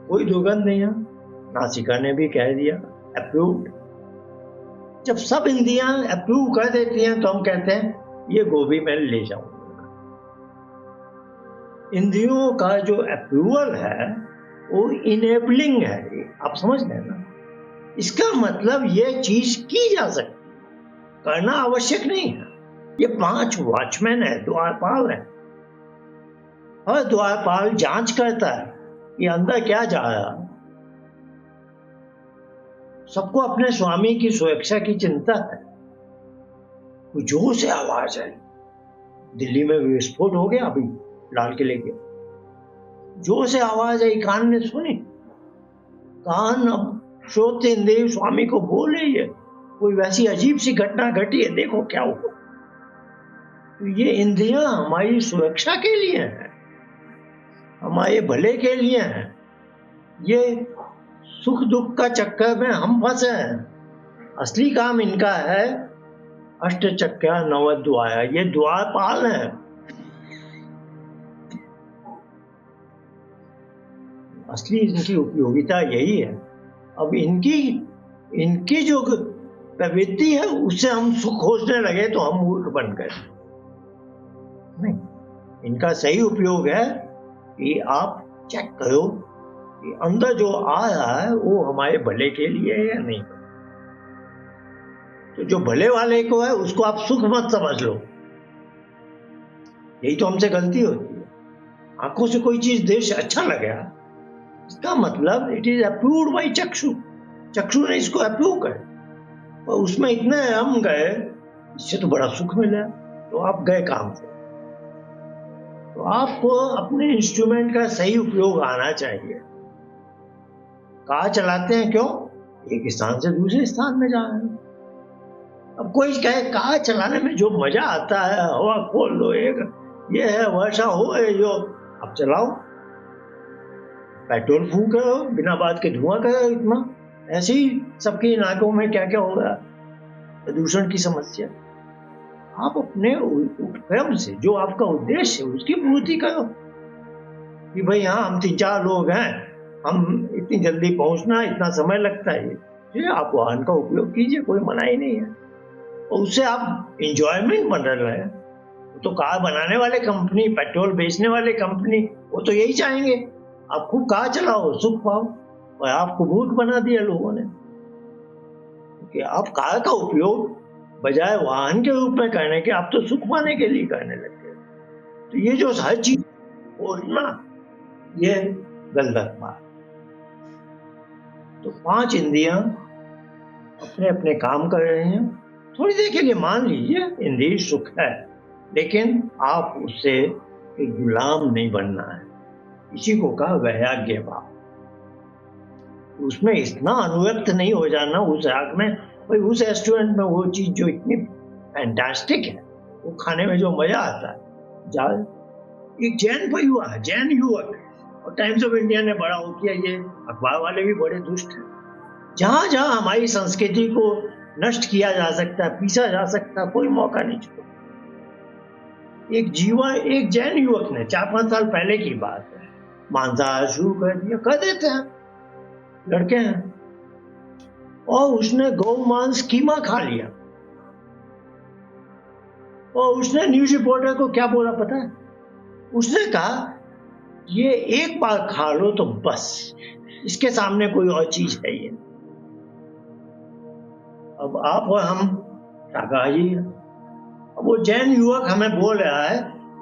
कोई दुर्गंध नहीं है, नासिका ने भी कह दिया अप्रूव्ड। जब सब इंद्रियां अप्रूव कर देती हैं तो हम कहते हैं ये गोभी मैं ले जाऊंगा। इंद्रियों का जो अप्रूवल है वो इनेबलिंग है, आप समझ रहे हैं ना? इसका मतलब ये चीज की जा सकती, करना आवश्यक नहीं है। ये 5 वॉचमैन है, द्वारपाल है, हर द्वारपाल जांच करता है कि अंदर क्या जा रहा। सबको अपने स्वामी की सुरक्षा की चिंता है। जोर से आवाज आई, दिल्ली में विस्फोट हो गया अभी लाल किले के, जोर से आवाज आई, कान ने सुनी, कान अब श्रोत इंद्रिय स्वामी को बोले ये कोई वैसी अजीब सी घटना घटी है, देखो क्या हुआ। तो ये इंद्रियां हमारी सुरक्षा के लिए हैं, हमारे भले के लिए हैं। ये सुख दुख का चक्कर में हम फंसे हैं। असली काम इनका है अष्ट चक्र नव द्वार, ये द्वारपाल है। असली इनकी उपयोगिता यही है। अब इनकी जो प्रवृत्ति है उससे हम सुख खोजने लगे तो हम मूर्ख बन गए। नहीं, इनका सही उपयोग है कि आप चेक करो कि अंदर जो आ रहा है वो हमारे भले के लिए है या नहीं। तो जो भले वाले को है उसको आप सुख मत समझ लो। यही तो हमसे गलती होती है। आंखों से कोई चीज दृश्य अच्छा लगा, इसका मतलब इट इज अप्रूव्ड बाय चक्षु, चक्षु ने इसको अप्रूव कर, और उसमें इतने हम गए, इससे तो बड़ा सुख मिला, तो आप गए काम से। तो आपको अपने इंस्ट्रूमेंट का सही उपयोग आना चाहिए। कार चलाते हैं क्यों? एक स्थान से दूसरे स्थान में जा रहे हैं। अब कोई कहे कार चलाने में जो मजा आता है, हवा खोल लो, एक ये है वर्षा हो जो अब चलाओ, पेट्रोल फूक रहे हो, बिना बात के धुआं कर रहे हो इतना। ऐसे ही सबकी नाकों में क्या क्या हो रहा है, प्रदूषण की समस्या। आप अपने उपक्रम से जो आपका उद्देश्य है उसकी पूर्ति करो कि भाई हाँ हम 3-4 लोग हैं, हम इतनी जल्दी पहुंचना, इतना समय लगता है, ये आप वाहन का उपयोग कीजिए, कोई मनाही नहीं है। और उससे आप इंजॉयमेंट बन रहे हैं। तो कार बनाने वाले कंपनी, पेट्रोल बेचने वाले कंपनी, वो तो यही चाहेंगे आप खूब कार चलाओ, सुख पाओ, और आपको मूर्ख बना दिया लोगों ने कि आप कार का उपयोग बजाय वाहन के रूप में करने के आप तो सुख पाने के लिए करने लगे। तो ये जो हर चीज बोलना, ये गलत बात। तो 5 इंद्रियां अपने अपने काम कर रहे हैं। थोड़ी देर के लिए मान लीजिए इंद्रिय सुख है, लेकिन आप उससे एक गुलाम नहीं बनना है। इसी को कहा वैराग्य भाव। उसमें इतना अनुरक्त नहीं हो जाना उस राग में, भाई उस रेस्टोरेंट में वो चीज जो इतनी फैंटास्टिक है, वो खाने में जो मजा आता है। जाए एक जैन परिवार, जैन युवक, और टाइम्स ऑफ इंडिया ने बड़ा हो किया, ये अखबार वाले भी बड़े दुष्ट हैं। जहां जहां हमारी संस्कृति को नष्ट किया जा सकता है, पीसा जा सकता है, कोई मौका नहीं छोड़ा। एक जैन युवक ने 4-5 साल पहले की बात है, मांसाहार शुरू कर दिया, कर देते हैं लड़के हैं, और उसने गौ मांस कीमा खा लिया। और उसने न्यूज रिपोर्टर को क्या बोला पता है? उसने कहा ये एक बार खा लो तो बस, इसके सामने कोई और चीज है ये। अब आप और हम शाकाहारी हैं। अब वो जैन युवक हमें बोल रहा है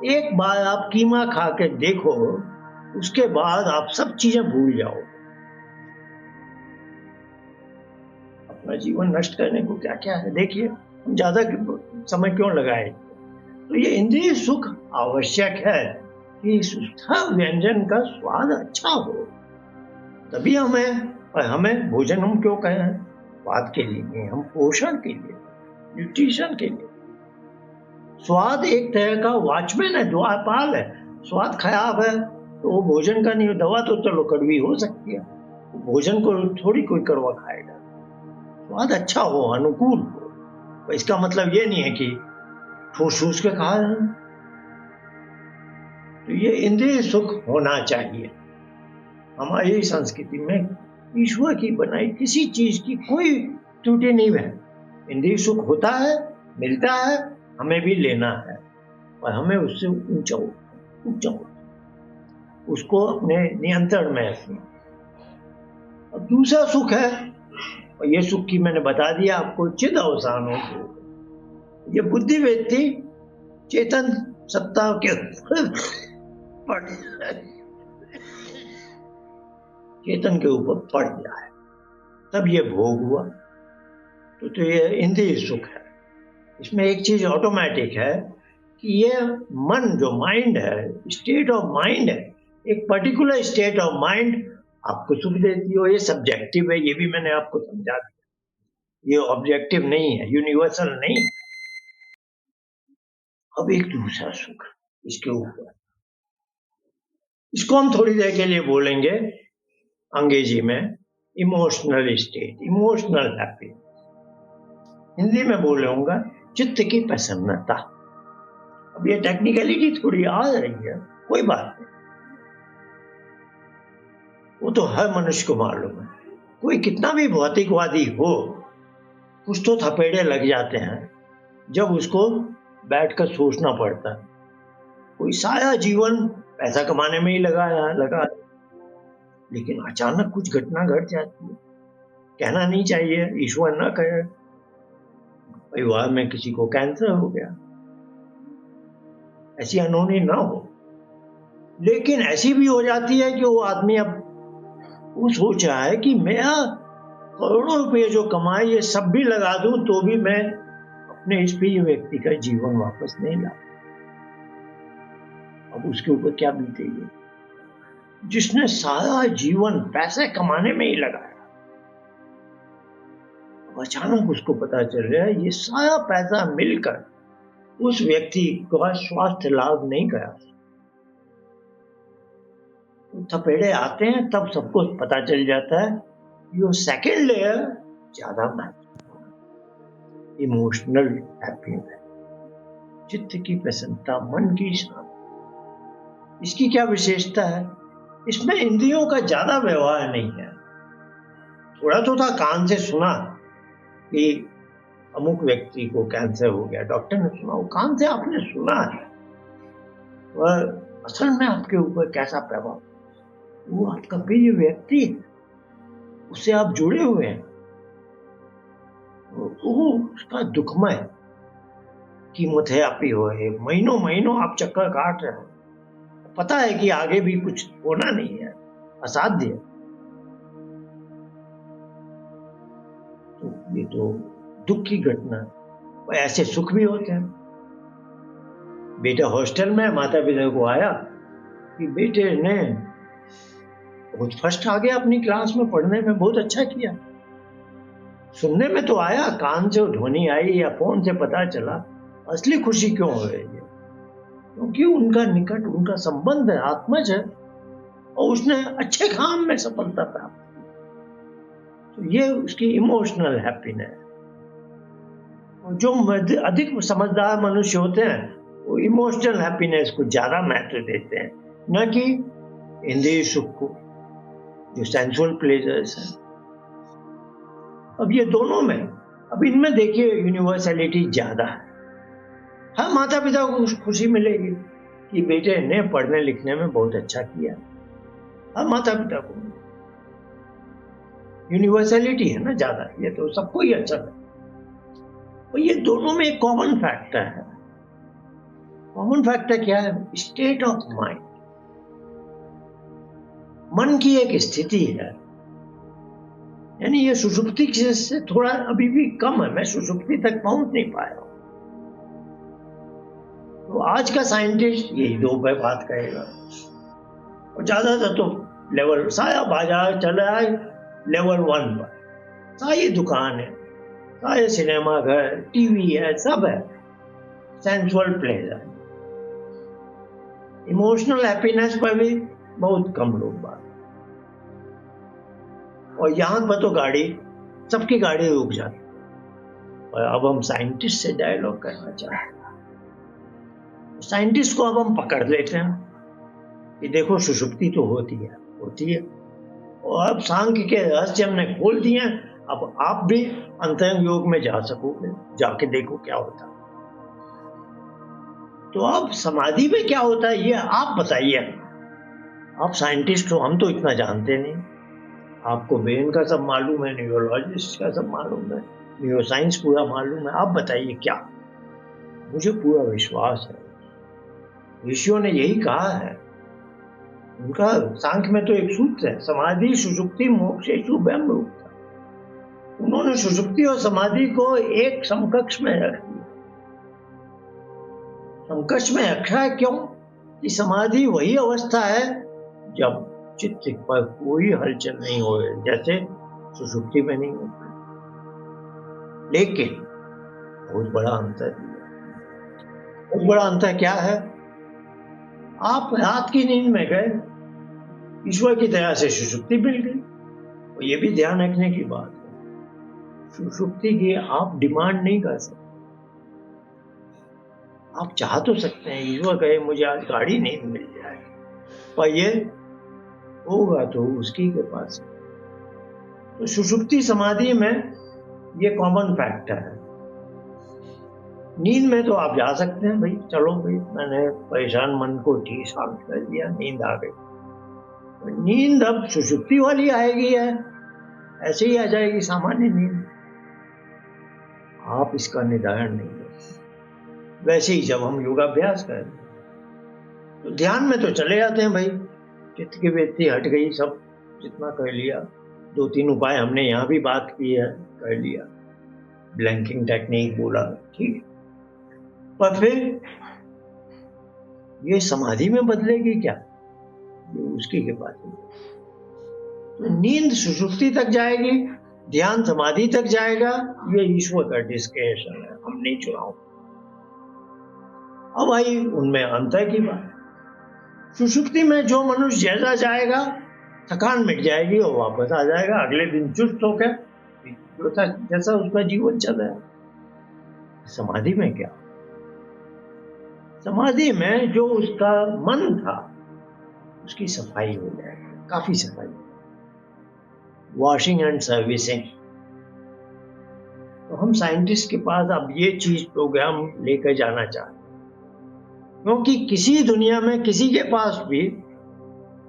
एक बार आप कीमा खा के देखो, उसके बाद आप सब चीजें भूल जाओ। अपना जीवन नष्ट करने को क्या क्या है देखिए, हम ज्यादा समय क्यों लगाए। तो ये इंद्रिय सुख आवश्यक है कि हर व्यंजन का स्वाद अच्छा हो, तभी हमें भोजन हम क्यों कहे हैं? स्वाद के लिए, हम पोषण के लिए, न्यूट्रिशन के लिए। स्वाद एक तरह का वॉचमैन है, द्वारपाल है। स्वाद खराब है तो वो भोजन का नहीं, दवा तो चलो कड़वी हो सकती है, भोजन को थोड़ी कोई कड़वा खाएगा। स्वाद अच्छा हो, अनुकूल हो, तो इसका मतलब ये नहीं है कि ठूस ठूस के खा रहे हैं। तो ये इंद्रिय सुख होना चाहिए। हमारी संस्कृति में ईश्वर की बनाई किसी चीज की कोई त्रुटि नहीं है। इंद्रिय सुख होता है, मिलता है, हमें भी लेना है, और हमें उससे ऊंचा उसको अपने नियंत्रण में रखना। अब दूसरा सुख है, और ये सुख की मैंने बता दिया आपको, चिद अवसानों को। ये बुद्धि व्यक्ति चेतन सत्ता के चेतन के ऊपर पड़ जाए, तब ये भोग हुआ। तो ये इंद्रिय सुख है। इसमें एक चीज ऑटोमेटिक है कि ये मन जो माइंड है, स्टेट ऑफ माइंड है, एक पर्टिकुलर स्टेट ऑफ माइंड आपको सुख देती हो, ये सब्जेक्टिव है, ये भी मैंने आपको समझा दिया, ये ऑब्जेक्टिव नहीं है, यूनिवर्सल नहीं। अब एक दूसरा सुख इसके ऊपर, इसको हम थोड़ी देर के लिए बोलेंगे अंग्रेजी में emotional state, emotional happiness. Hindi में बोलूंगा चित्त की प्रसन्नता। अब ये टेक्निकलिटी थोड़ी आ रही है, कोई बात नहीं, वो तो हर मनुष्य को मालूम है। कोई कितना भी भौतिकवादी हो, कुछ तो थपेड़े लग जाते हैं जब उसको बैठकर सोचना पड़ता है। कोई सारा जीवन पैसा कमाने में ही लगा, लेकिन अचानक कुछ घटना घट जाती है, कहना नहीं चाहिए, ईश्वर न करे, परिवार में किसी को कैंसर हो गया, ऐसी अनहोनी ना हो, लेकिन ऐसी भी हो जाती है कि वो आदमी अब वो सोच रहा है कि मेरा करोड़ों रुपए जो कमाए ये सब भी लगा दूं तो भी मैं अपने इस प्रिय व्यक्ति का जीवन वापस नहीं ला। अब उसके ऊपर क्या बीतेगी, जिसने सारा जीवन पैसे कमाने में ही लगाया, अब अचानक उसको पता चल रहा है ये सारा पैसा मिलकर उस व्यक्ति का स्वास्थ्य लाभ नहीं करा। थपेड़े आते हैं तब सबको पता चल जाता है यो सेकेंड लेयर ज्यादा महत्वपूर्ण, इमोशनल हैप्पीनेस, चित्त की प्रसन्नता, मन की शांति। इसकी क्या विशेषता है, इसमें इंद्रियों का ज्यादा व्यवहार नहीं है। थोड़ा तो था, कान से सुना कि अमुक व्यक्ति को कैंसर हो गया, डॉक्टर ने सुना, वो कान से आपने सुना है, वह असल में आपके ऊपर कैसा प्रभाव, वो आपका प्रिय व्यक्ति, उससे आप जुड़े हुए हैं, वो उसका दुखमय कीमोथेरेपी हो रही है, महीनों महीनों आप चक्कर काट रहे हो, पता है कि आगे भी कुछ होना नहीं है, असाध्य है। तो ये तो दुख की घटना, और ऐसे सुख भी होते हैं। बेटा हॉस्टल में, माता पिता को आया कि बेटे ने बहुत फर्स्ट आ गया अपनी क्लास में, पढ़ने में बहुत अच्छा किया, सुनने में तो आया, कान से ध्वनि आई या फोन से पता चला, असली खुशी क्यों हो रही है, क्योंकि उनका निकट, उनका संबंध है, आत्मज है, और उसने अच्छे काम में सफलता प्राप्त की, तो ये उसकी इमोशनल हैप्पीनेस। जो अधिक समझदार मनुष्य होते हैं वो इमोशनल हैप्पीनेस को ज्यादा महत्व देते हैं, न कि इंद्रिय सुख को, जो सेंसुअल प्लेजर्स हैं। अब ये दोनों में, अब इनमें देखिए यूनिवर्सलिटी ज्यादा है। हर माता पिता को खुशी मिलेगी कि बेटे ने पढ़ने लिखने में बहुत अच्छा किया, हर माता पिता को यूनिवर्सलिटी है ना ज्यादा, ये तो सबको ही अच्छा है। और ये दोनों में एक कॉमन फैक्टर है। कॉमन फैक्टर क्या है, स्टेट ऑफ माइंड, मन की एक स्थिति है, यानी ये सुषुप्ति से थोड़ा अभी भी कम है, मैं सुषुप्ति तक पहुंच नहीं पाया। तो आज का साइंटिस्ट यही दो पे बात करेगा, और ज्यादातर तो लेवल, सारा बाजार चल रहा है लेवल 1 पर, सारी दुकान है, सारे सिनेमा घर, टीवी है, सब है, सेंसुअल प्लेजर। इमोशनल हैप्पीनेस पर भी बहुत कम लोग बात, और यहां पर तो गाड़ी, सबकी गाड़ी रुक जाती। और अब हम साइंटिस्ट से डायलॉग करना चाहते हैं, साइंटिस्ट को अब हम पकड़ लेते हैं कि देखो सुषुप्ति तो होती है, और अब सांख्य के रहस्य हमने खोल दिए, अब आप भी अंतरंग योग में जा सकोगे, जाके देखो क्या होता है। तो अब समाधि में क्या होता है ये आप बताइए, आप साइंटिस्ट हो, हम तो इतना जानते नहीं, आपको ब्रेन का सब मालूम है, न्यूरोलॉजिस्ट का सब मालूम है, न्यूरोसाइंस पूरा मालूम है, आप बताइए क्या। मुझे पूरा विश्वास है, ऋषियों ने यही कहा है, उनका सांख्य में तो एक सूत्र है, समाधि सुषुप्ति मोक्षेषु ब्रह्मरूपता। उन्होंने सुषुप्ति और समाधि को एक समकक्ष में रख दिया। समकक्ष में रखा है क्यों, कि समाधि वही अवस्था है जब चित्त पर कोई हलचल नहीं हो, जैसे सुषुप्ति में नहीं होता। लेकिन बहुत बड़ा अंतर है। बहुत बड़ा अंतर क्या है? आप रात की नींद में गए, ईश्वर की दया से सुषुप्ति मिल गई। और ये भी ध्यान रखने की बात है, सुषुप्ति की आप डिमांड नहीं कर सकते। आप चाह तो सकते हैं, ईश्वर कहे मुझे आज गाड़ी नहीं मिल जाए, पर ये होगा तो उसकी के पास। तो सुषुप्ति समाधि में ये कॉमन फैक्टर है। नींद में तो आप जा सकते हैं, भाई चलो भाई मैंने परेशान मन को ठीक शांत कर दिया, नींद आ गई। नींद अब सुषुप्ति वाली आएगी है, ऐसे ही आ जाएगी सामान्य नींद, आप इसका निर्धारण नहीं कर। वैसे ही जब हम योगाभ्यास करें तो ध्यान में तो चले जाते हैं भाई, चित्त की वृत्ति हट गई, सब जितना कर लिया। 2-3 उपाय हमने यहाँ भी बात की है, कर लिया, ब्लैंकिंग टेक्निक बोला, ठीक। पर फिर ये समाधि में बदलेगी क्या, ये उसकी के पास है। तो नींद सुषुप्ति तक जाएगी, ध्यान समाधि तक जाएगा, ये ईश्वर का डिस्क्रिप्शन है, हम नहीं चुनाव। अब आई उनमें अंतर की बात। सुषुप्ति में जो मनुष्य जैसा जाएगा, थकान मिट जाएगी और वापस आ जाएगा अगले दिन चुस्त होकर, जैसा उसका जीवन चल रहा है। समाधि में क्या? समाधि में जो उसका मन था उसकी सफाई हो जाएगी, काफी सफाई, वॉशिंग एंड सर्विसिंग। तो हम साइंटिस्ट के पास अब ये चीज प्रोग्राम लेकर जाना चाहते हैं, क्योंकि किसी दुनिया में किसी के पास भी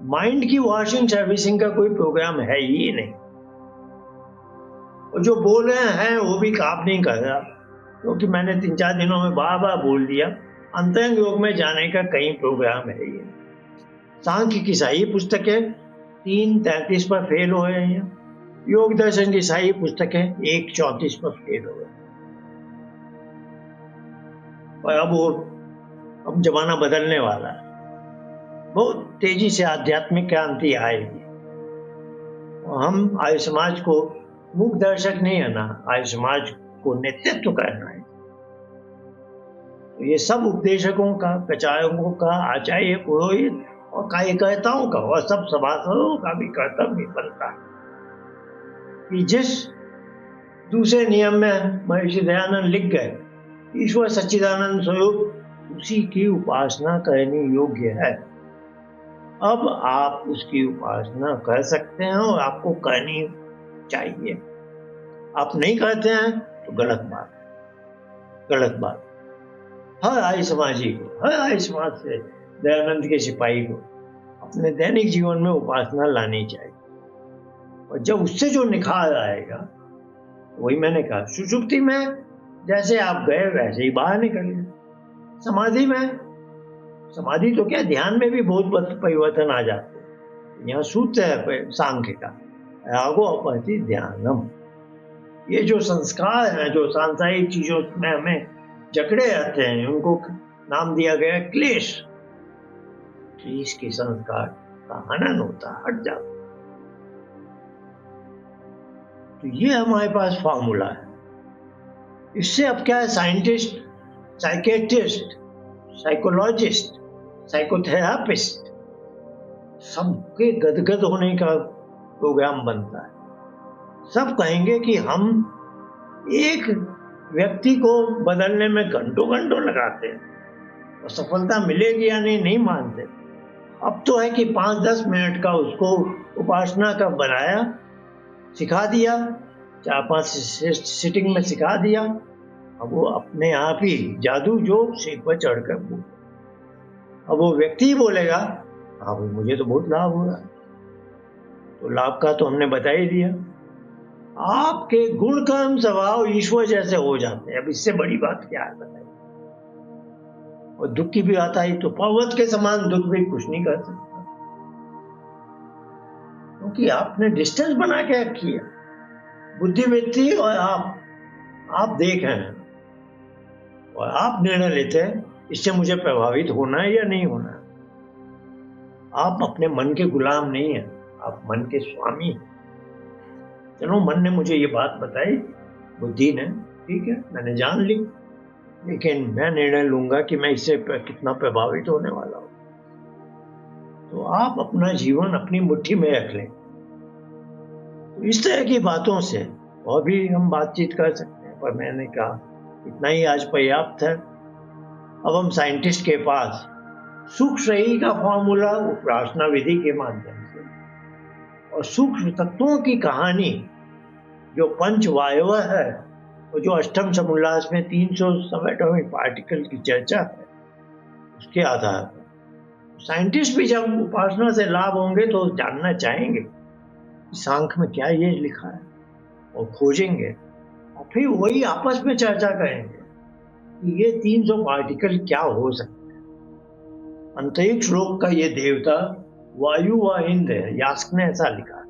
माइंड की वॉशिंग सर्विसिंग का कोई प्रोग्राम है ही नहीं। और जो बोल रहे हैं वो भी काम नहीं कर रहा, क्योंकि मैंने 3-4 दिनों में बार बार बोल दिया, अंतरंग योग में जाने का कहीं प्रोग्राम है ही नहीं। सांख्य की सही पुस्तकें 3:33 पर फेल हो रहे हैं, योग दर्शन की सही पुस्तकें 1:34 पर फेल हो रहे हैं। और अब जमाना बदलने वाला है, बहुत तेजी से आध्यात्मिक क्रांति आएगी। हम आर्य समाज को मुख दर्शक नहीं है ना, आर्य समाज को नेतृत्व करना है। तो ये सब उपदेशकों का, प्रचारकों का, आचार्य, पुरोहित और कार्यकर्ताओं का और सब सभासदों का भी कर्तव्य बनता है कि जिस दूसरे नियम में महर्षि दयानंद लिख गए, ईश्वर सच्चिदानंद स्वरूप उसी की उपासना करनी योग्य है। अब आप उसकी उपासना कर सकते हैं और आपको करनी चाहिए। आप नहीं करते हैं तो गलत बात। हर आर्य समाजी को, हर आर्य समाज से दयानंद के सिपाही को अपने दैनिक जीवन में उपासना लानी चाहिए। और जब उससे जो निखार आएगा, वही मैंने कहा, सुषुप्ति में जैसे आप गए वैसे ही बाहर निकले। समाधि तो क्या, ध्यान में भी बहुत परिवर्तन आ जाते हैं। यहाँ सूत्र है सांख्य का, रागो अपहति ध्यानम। ये जो संस्कार है, जो सांसारिक चीजों में हमें जकड़े रहते हैं, उनको नाम दिया गया क्लेश। क्लेश के संस्कार का हनन होता, हट जाता। तो ये हमारे पास फॉर्मूला है। इससे अब क्या है, साइंटिस्ट, साइकेट्रिस्ट, साइकोलॉजिस्ट, साइकोथेरापिस्ट सबके गदगद होने का प्रोग्राम बनता है। सब कहेंगे कि हम एक व्यक्ति को बदलने में घंटों लगाते हैं और सफलता मिलेगी या नहीं मानते। अब तो है कि 5-10 मिनट का उसको उपासना का बनाया, सिखा दिया, 4-5 सिटिंग में सिखा दिया। अब वो अपने आप ही जादू जो सीट पर चढ़कर बोले। अब वो व्यक्ति बोलेगा, हाँ भाई मुझे तो बहुत लाभ हो रहा है। तो लाभ का तो हमने बता ही दिया। आपके गुण कर्म स्वभाव ईश्वर जैसे हो जाते हैं। अब इससे बड़ी बात क्या है बताइए। और दुख की भी आता है तो पर्वत के समान दुख भी कुछ नहीं कर सकता, क्योंकि आपने डिस्टेंस बना के रखी है। बुद्धिवृत्ति और आप देख रहे हैं और आप निर्णय लेते हैं इससे मुझे प्रभावित होना है या नहीं होना है। आप अपने मन के गुलाम नहीं हैं, आप मन के स्वामी हैं। चलो, मन ने मुझे ये बात बताई, बुद्धि ने, ठीक है, मैंने जान ली, लेकिन मैं निर्णय लूंगा कि मैं इससे कितना प्रभावित होने वाला हूं। तो आप अपना जीवन अपनी मुट्ठी में रख लें। तो इस तरह की बातों से और भी हम बातचीत कर सकते हैं, पर मैंने कहा इतना ही आज पर्याप्त है। अब हम साइंटिस्ट के पास सूक्ष्म रही का फॉर्मूला उपासना विधि के माध्यम से और सूक्ष्म तत्वों की कहानी जो पंच वायव है और जो अष्टम समुल्लास में 300 सब एटॉमिक पार्टिकल की चर्चा है, उसके आधार पर साइंटिस्ट भी जब उपासना से लाभ होंगे तो जानना चाहेंगे कि सांख्य में क्या ये लिखा है, और खोजेंगे और फिर वही आपस में चर्चा करेंगे कि ये 300 पार्टिकल क्या हो सकते हैं। अंतरिक्ष लोक का ये देवता वायु व इंद्र है, यास्क ने ऐसा लिखा।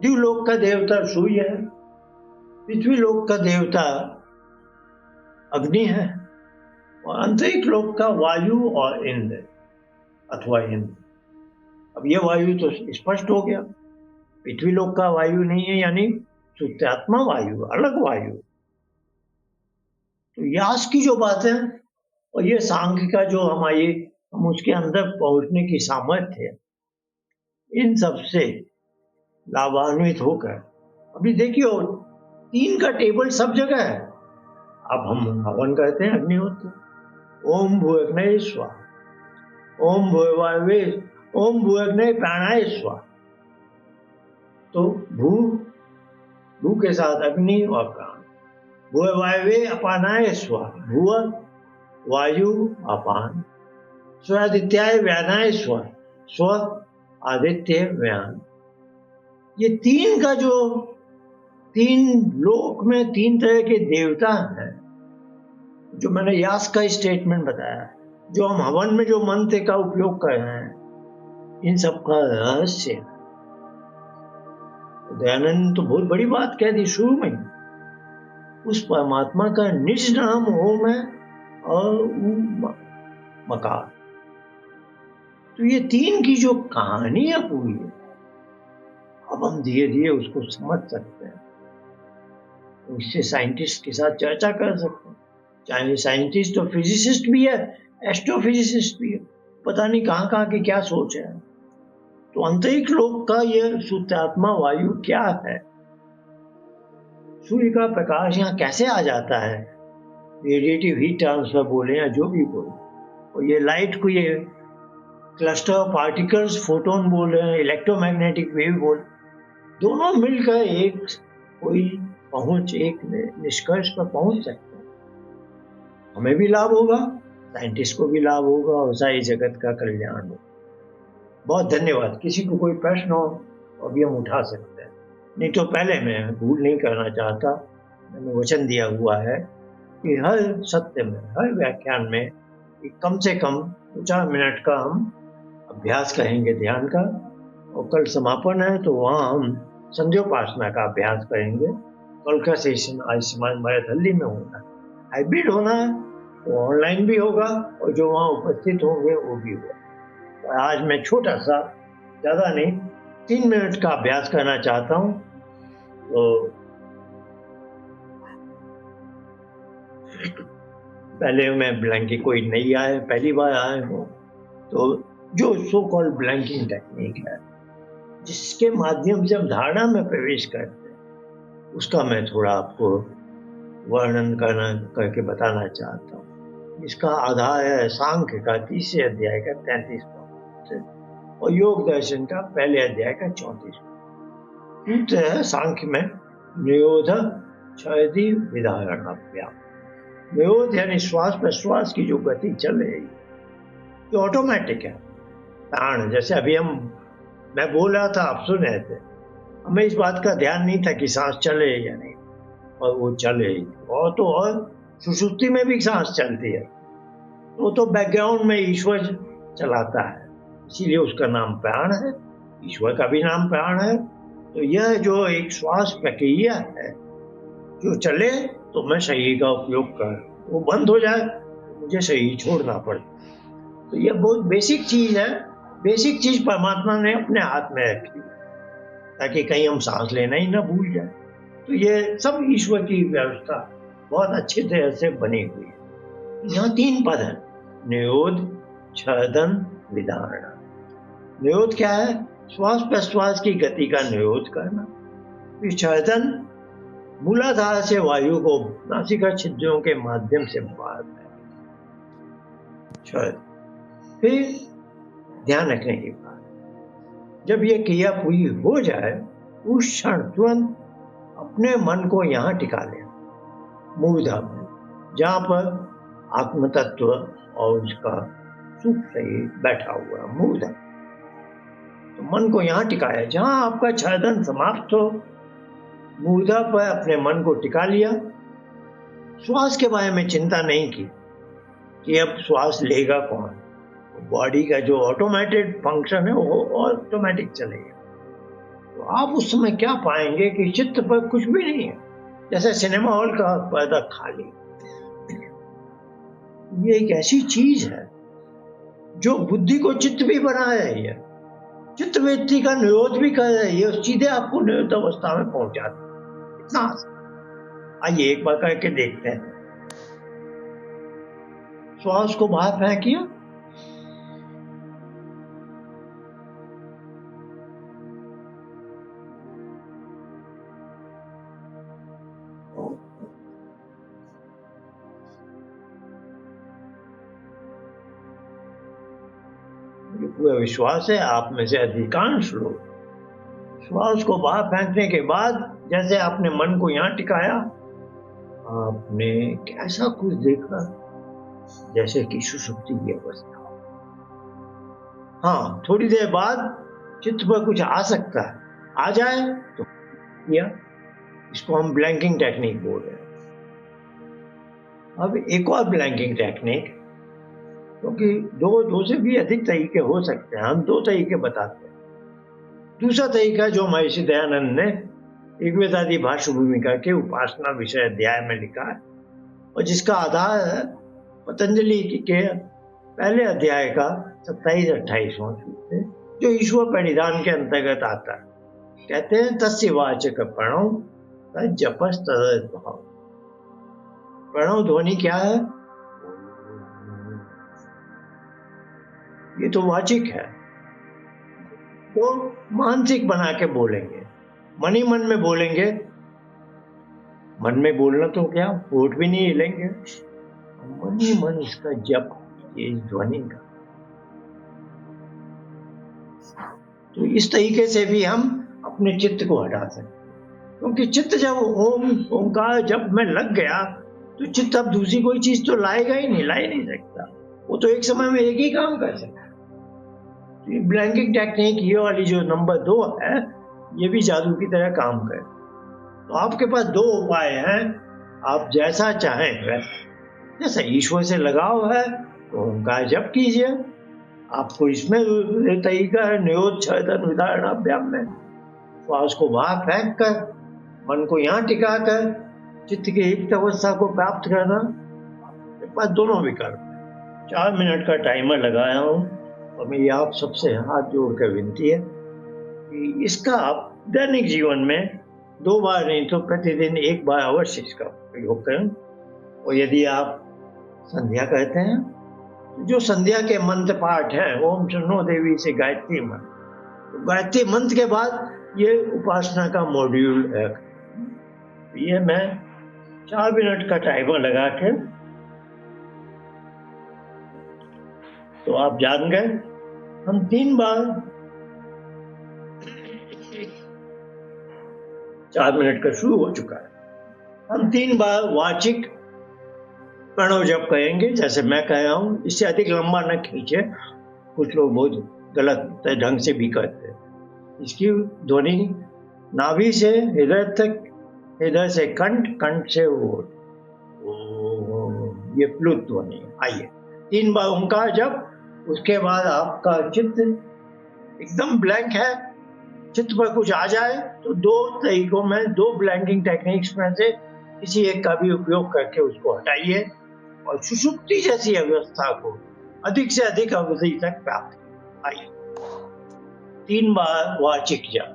द्यूलोक का देवता सूर्य है, पृथ्वी लोक का देवता अग्नि है, और अंतरिक्ष लोक का वायु और इंद्र अथवा इंद्र। अब ये वायु तो स्पष्ट हो गया, पृथ्वी लोक का वायु नहीं है, यानी शुद्धात्मा वायु, अलग वायु। तो यास की जो बात है और ये सांख्य का जो हम उसके अंदर पहुंचने की सामर्थ्य है, इन सब से लाभान्वित होकर अभी देखियो 3 का टेबल सब जगह है। अब हम हवन करते हैं अग्निहोत्र, ओम भूअग्नये स्वाहा, ओम भूर्भुवः, ओम भूअग्नये प्राणाय स्वाहा। तो भू के साथ अग्नि और प्राण, भूर्भुवः अपानाय स्वाहा, भूअ वायु अपान, स्वादित्याय व्यानाय स्वाहा, स्व आदित्य व्यान। ये 3 का जो 3 लोक में 3 तरह के देवता हैं, जो मैंने यास का स्टेटमेंट बताया, जो हम हवन में जो मंत्र का उपयोग कर रहे हैं, इन सब का रहस्य। दयानंद तो बहुत बड़ी बात कह दी शुरू में। उस परमात्मा का निज नाम ओम है और मकार। तो ये 3 की जो कहानी है पूरी है, अब हम धीरे धीरे उसको समझ सकते हैं, उससे साइंटिस्ट के साथ चर्चा कर सकते हैं। चाहे साइंटिस्ट तो फिजिसिस्ट भी है, एस्ट्रोफिजिसिस्ट भी है, पता नहीं कहाँ कहाँ की क्या सोच है। तो अंतरिक्ष लोक का यह शुद्धात्मा वायु क्या है, सूर्य का प्रकाश यहाँ कैसे आ जाता है, रेडिएटिव हीट ट्रांसफर बोले या जो भी बोले, और ये लाइट को ये क्लस्टर ऑफ पार्टिकल्स फोटोन बोल रहे हैं, इलेक्ट्रोमैग्नेटिक वेव बोल, दोनों मिलकर एक निष्कर्ष पर पहुंच सकते हैं। हमें भी लाभ होगा, साइंटिस्ट को भी लाभ होगा, और सारी जगत का कल्याण होगा। बहुत धन्यवाद। किसी को कोई प्रश्न हो तो अभी हम उठा सकते हैं, नहीं तो पहले मैं भूल नहीं करना चाहता, मैंने वचन दिया हुआ है कि हर सत्य में, हर व्याख्यान में कम से कम 4 मिनट का हम अभ्यास करेंगे ध्यान का, और कल समापन है तो वहाँ हम संध्योपासना का अभ्यास करेंगे। कल का सेशन आयुष्मान भारत दिल्ली में होना, हाइब्रिड होना है, तो ऑनलाइन भी होगा और जो वहाँ उपस्थित होंगे वो भी होगा। तो आज मैं छोटा सा, ज़्यादा नहीं, 3 मिनट का अभ्यास करना चाहता हूँ। तो पहले मैं ब्लैंकिंग, कोई नहीं आए, पहली बार आए हो, तो जो सो कॉल्ड ब्लैंकिंग टेक्निक है, जिसके माध्यम से हम धारणा में प्रवेश करते हैं, उसका मैं थोड़ा आपको वर्णन करके बताना चाहता हूँ। इसका आधार है सांख्य का 3 अध्याय का 33वां और योग दर्शन का 1 अध्याय का 34वां सूत्र है। सांख्य में निरोध क्षयति विधारण अभ्याम, निरोध यानी श्वास प्रश्वास की जो गति चल रही है, जो ऑटोमेटिक है, प्राण, जैसे अभी मैं बोल रहा था, आप सुन रहे थे, हमें इस बात का ध्यान नहीं था कि सांस चले या नहीं, और वो चल रही थी। और सुषुप्ति में भी सांस चलती है, तो बैकग्राउंड में ईश्वर चलाता है, इसीलिए उसका नाम प्राण है, ईश्वर का भी नाम प्राण है। तो यह जो एक श्वास प्रक्रिया है जो चले तो मैं शरीर का उपयोग कर, वो बंद हो जाए तो मुझे शरीर छोड़ना पड़े। तो यह बहुत बेसिक चीज है बेसिक चीज परमात्मा ने अपने हाथ में रखी ताकि कहीं हम सांस लेना ही ना भूल जाए। तो ये सब ईश्वर की व्यवस्था बहुत अच्छी तरह से बनी हुई है। यहाँ 3 पद है, निरोध, छदन, विधारणा। निरोध क्या है? श्वास प्रश्वास की गति का निरोध करना। फिर छदन, मूलाधार से वायु को नासिका छिद्रों के माध्यम से बाहर फेंकना। फिर ध्यान रखने की बात, जब ये क्रिया पूरी हो जाए उस क्षण तुरंत अपने मन को यहाँ टिका लें, मूर्धा में, जहाँ पर आत्म तत्व और उसका सुख शरीर बैठा हुआ है, मूर्धा। तो मन को यहाँ टिकाया, जहाँ आपका छदन समाप्त हो, मूर्धा पर अपने मन को टिका लिया। श्वास के बारे में चिंता नहीं की कि अब श्वास लेगा कौन, बॉडी का जो ऑटोमेटेड फंक्शन है वो ऑटोमेटिक चलेगा। तो आप उस समय क्या पाएंगे कि चित्त पर कुछ भी नहीं है, जैसे सिनेमा हॉल का पर्दा खाली। ये एक ऐसी चीज है जो बुद्धि को चित्त भी बना रही है, चित्त वृत्ति का निरोध भी कर रही है, सीधे आपको निरोध अवस्था में पहुंचाती है। इतना आइए एक बार करके देखते हैं। श्वास को बाहर फेंकिए, पूरा विश्वास है आप में से अधिकांश लोग श्वास को बाहर फेंकने के बाद जैसे आपने मन को यहाँ टिकाया, आपने कैसा कुछ देखा जैसे कि सुषुप्ति की अवस्था। हाँ, थोड़ी देर बाद चित्त पर कुछ आ सकता है, आ जाए तो किया, इसको हम ब्लैंकिंग टेक्निक बोल रहे हैं। अब एक और ब्लैंकिंग टेक्निक, क्योंकि दो से भी अधिक तरीके हो सकते हैं, हम 2 तरीके बताते हैं। दूसरा तरीका जो महर्षि दयानंद ने ऋग्वेदादि भाष्य भूमिका के उपासना विषय अध्याय में लिखा है और जिसका आधार है पतंजलि के पहले अध्याय का 27-28वां सूत्र, जो ईश्वर परिधान के अंतर्गत आता है। कहते हैं तस्य वाचक प्रणव तज्जपस् तद्भाव। प्रणव ध्वनि क्या है? ये तो वाचिक है, तो मानसिक बना के बोलेंगे, मन ही मन में बोलेंगे। मन में बोलना तो क्या, होठ भी नहीं हिलेंगे, मन ही मन इसका जप, ये ध्वनि का। तो इस तरीके से भी हम अपने चित्त को हटा सकते हैं, क्योंकि चित्त जब ओंकार जप में लग गया तो चित्त अब दूसरी कोई चीज तो लाएगा ही नहीं, ला ही नहीं सकता। वो तो एक समय में एक ही काम कर सकता है। तो ब्लैंकिंग टेक्निक ये वाली जो नंबर 2 है, ये भी जादू की तरह काम करे। तो आपके पास 2 उपाय हैं, आप जैसा चाहें वैसा। जैसे ईश्वर से लगाव है तो ओंकार जप कीजिए, आपको इसमें तरीका है निरोध छदन विधारणा अभ्याम में श्वास को बाहर फेंक कर मन को यहाँ टिका कर चित्त की युक्त अवस्था को प्राप्त करना। आपके पास दोनों विकल्प। 4 मिनट का टाइमर लगाया हूँ और मेरी आप सबसे हाथ जोड़कर विनती है कि इसका आप दैनिक जीवन में 2 बार नहीं तो प्रतिदिन 1 बार अवश्य इसका प्रयोग करें। और यदि आप संध्या करते हैं तो जो संध्या के मंत्र पाठ है, ओम शन्नो देवी से गायत्री मंत्र, तो गायत्री मंत्र के बाद ये उपासना का मॉड्यूल है। ये मैं 4 मिनट का टाइमर लगा के, तो आप जान गए हम 3 बार 4 मिनट का शुरू हो चुका है, हम 3 बार वाचिक प्रणव जप कहेंगे जैसे मैं कह रहा हूँ। इससे अधिक लंबा न खींचे, कुछ लोग बहुत गलत ढंग से भी करते हैं। इसकी ध्वनि नाभि से हृदय तक, हृदय से कंठ, कंठ से ओठ, ये प्लुत ध्वनि। आइए 3 बार ओंकार जप, उसके बाद आपका चित्त एकदम ब्लैंक है, चित्त पर कुछ आ जाए तो 2 तरीकों में, 2 ब्लैंकिंग टेक्निक्स में से किसी एक का भी उपयोग करके उसको हटाइए और सुषुप्ति जैसी अवस्था को अधिक से अधिक अवधि तक प्राप्त आइए। 3 बार वाचिक जप।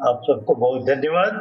आप सबको बहुत धन्यवाद।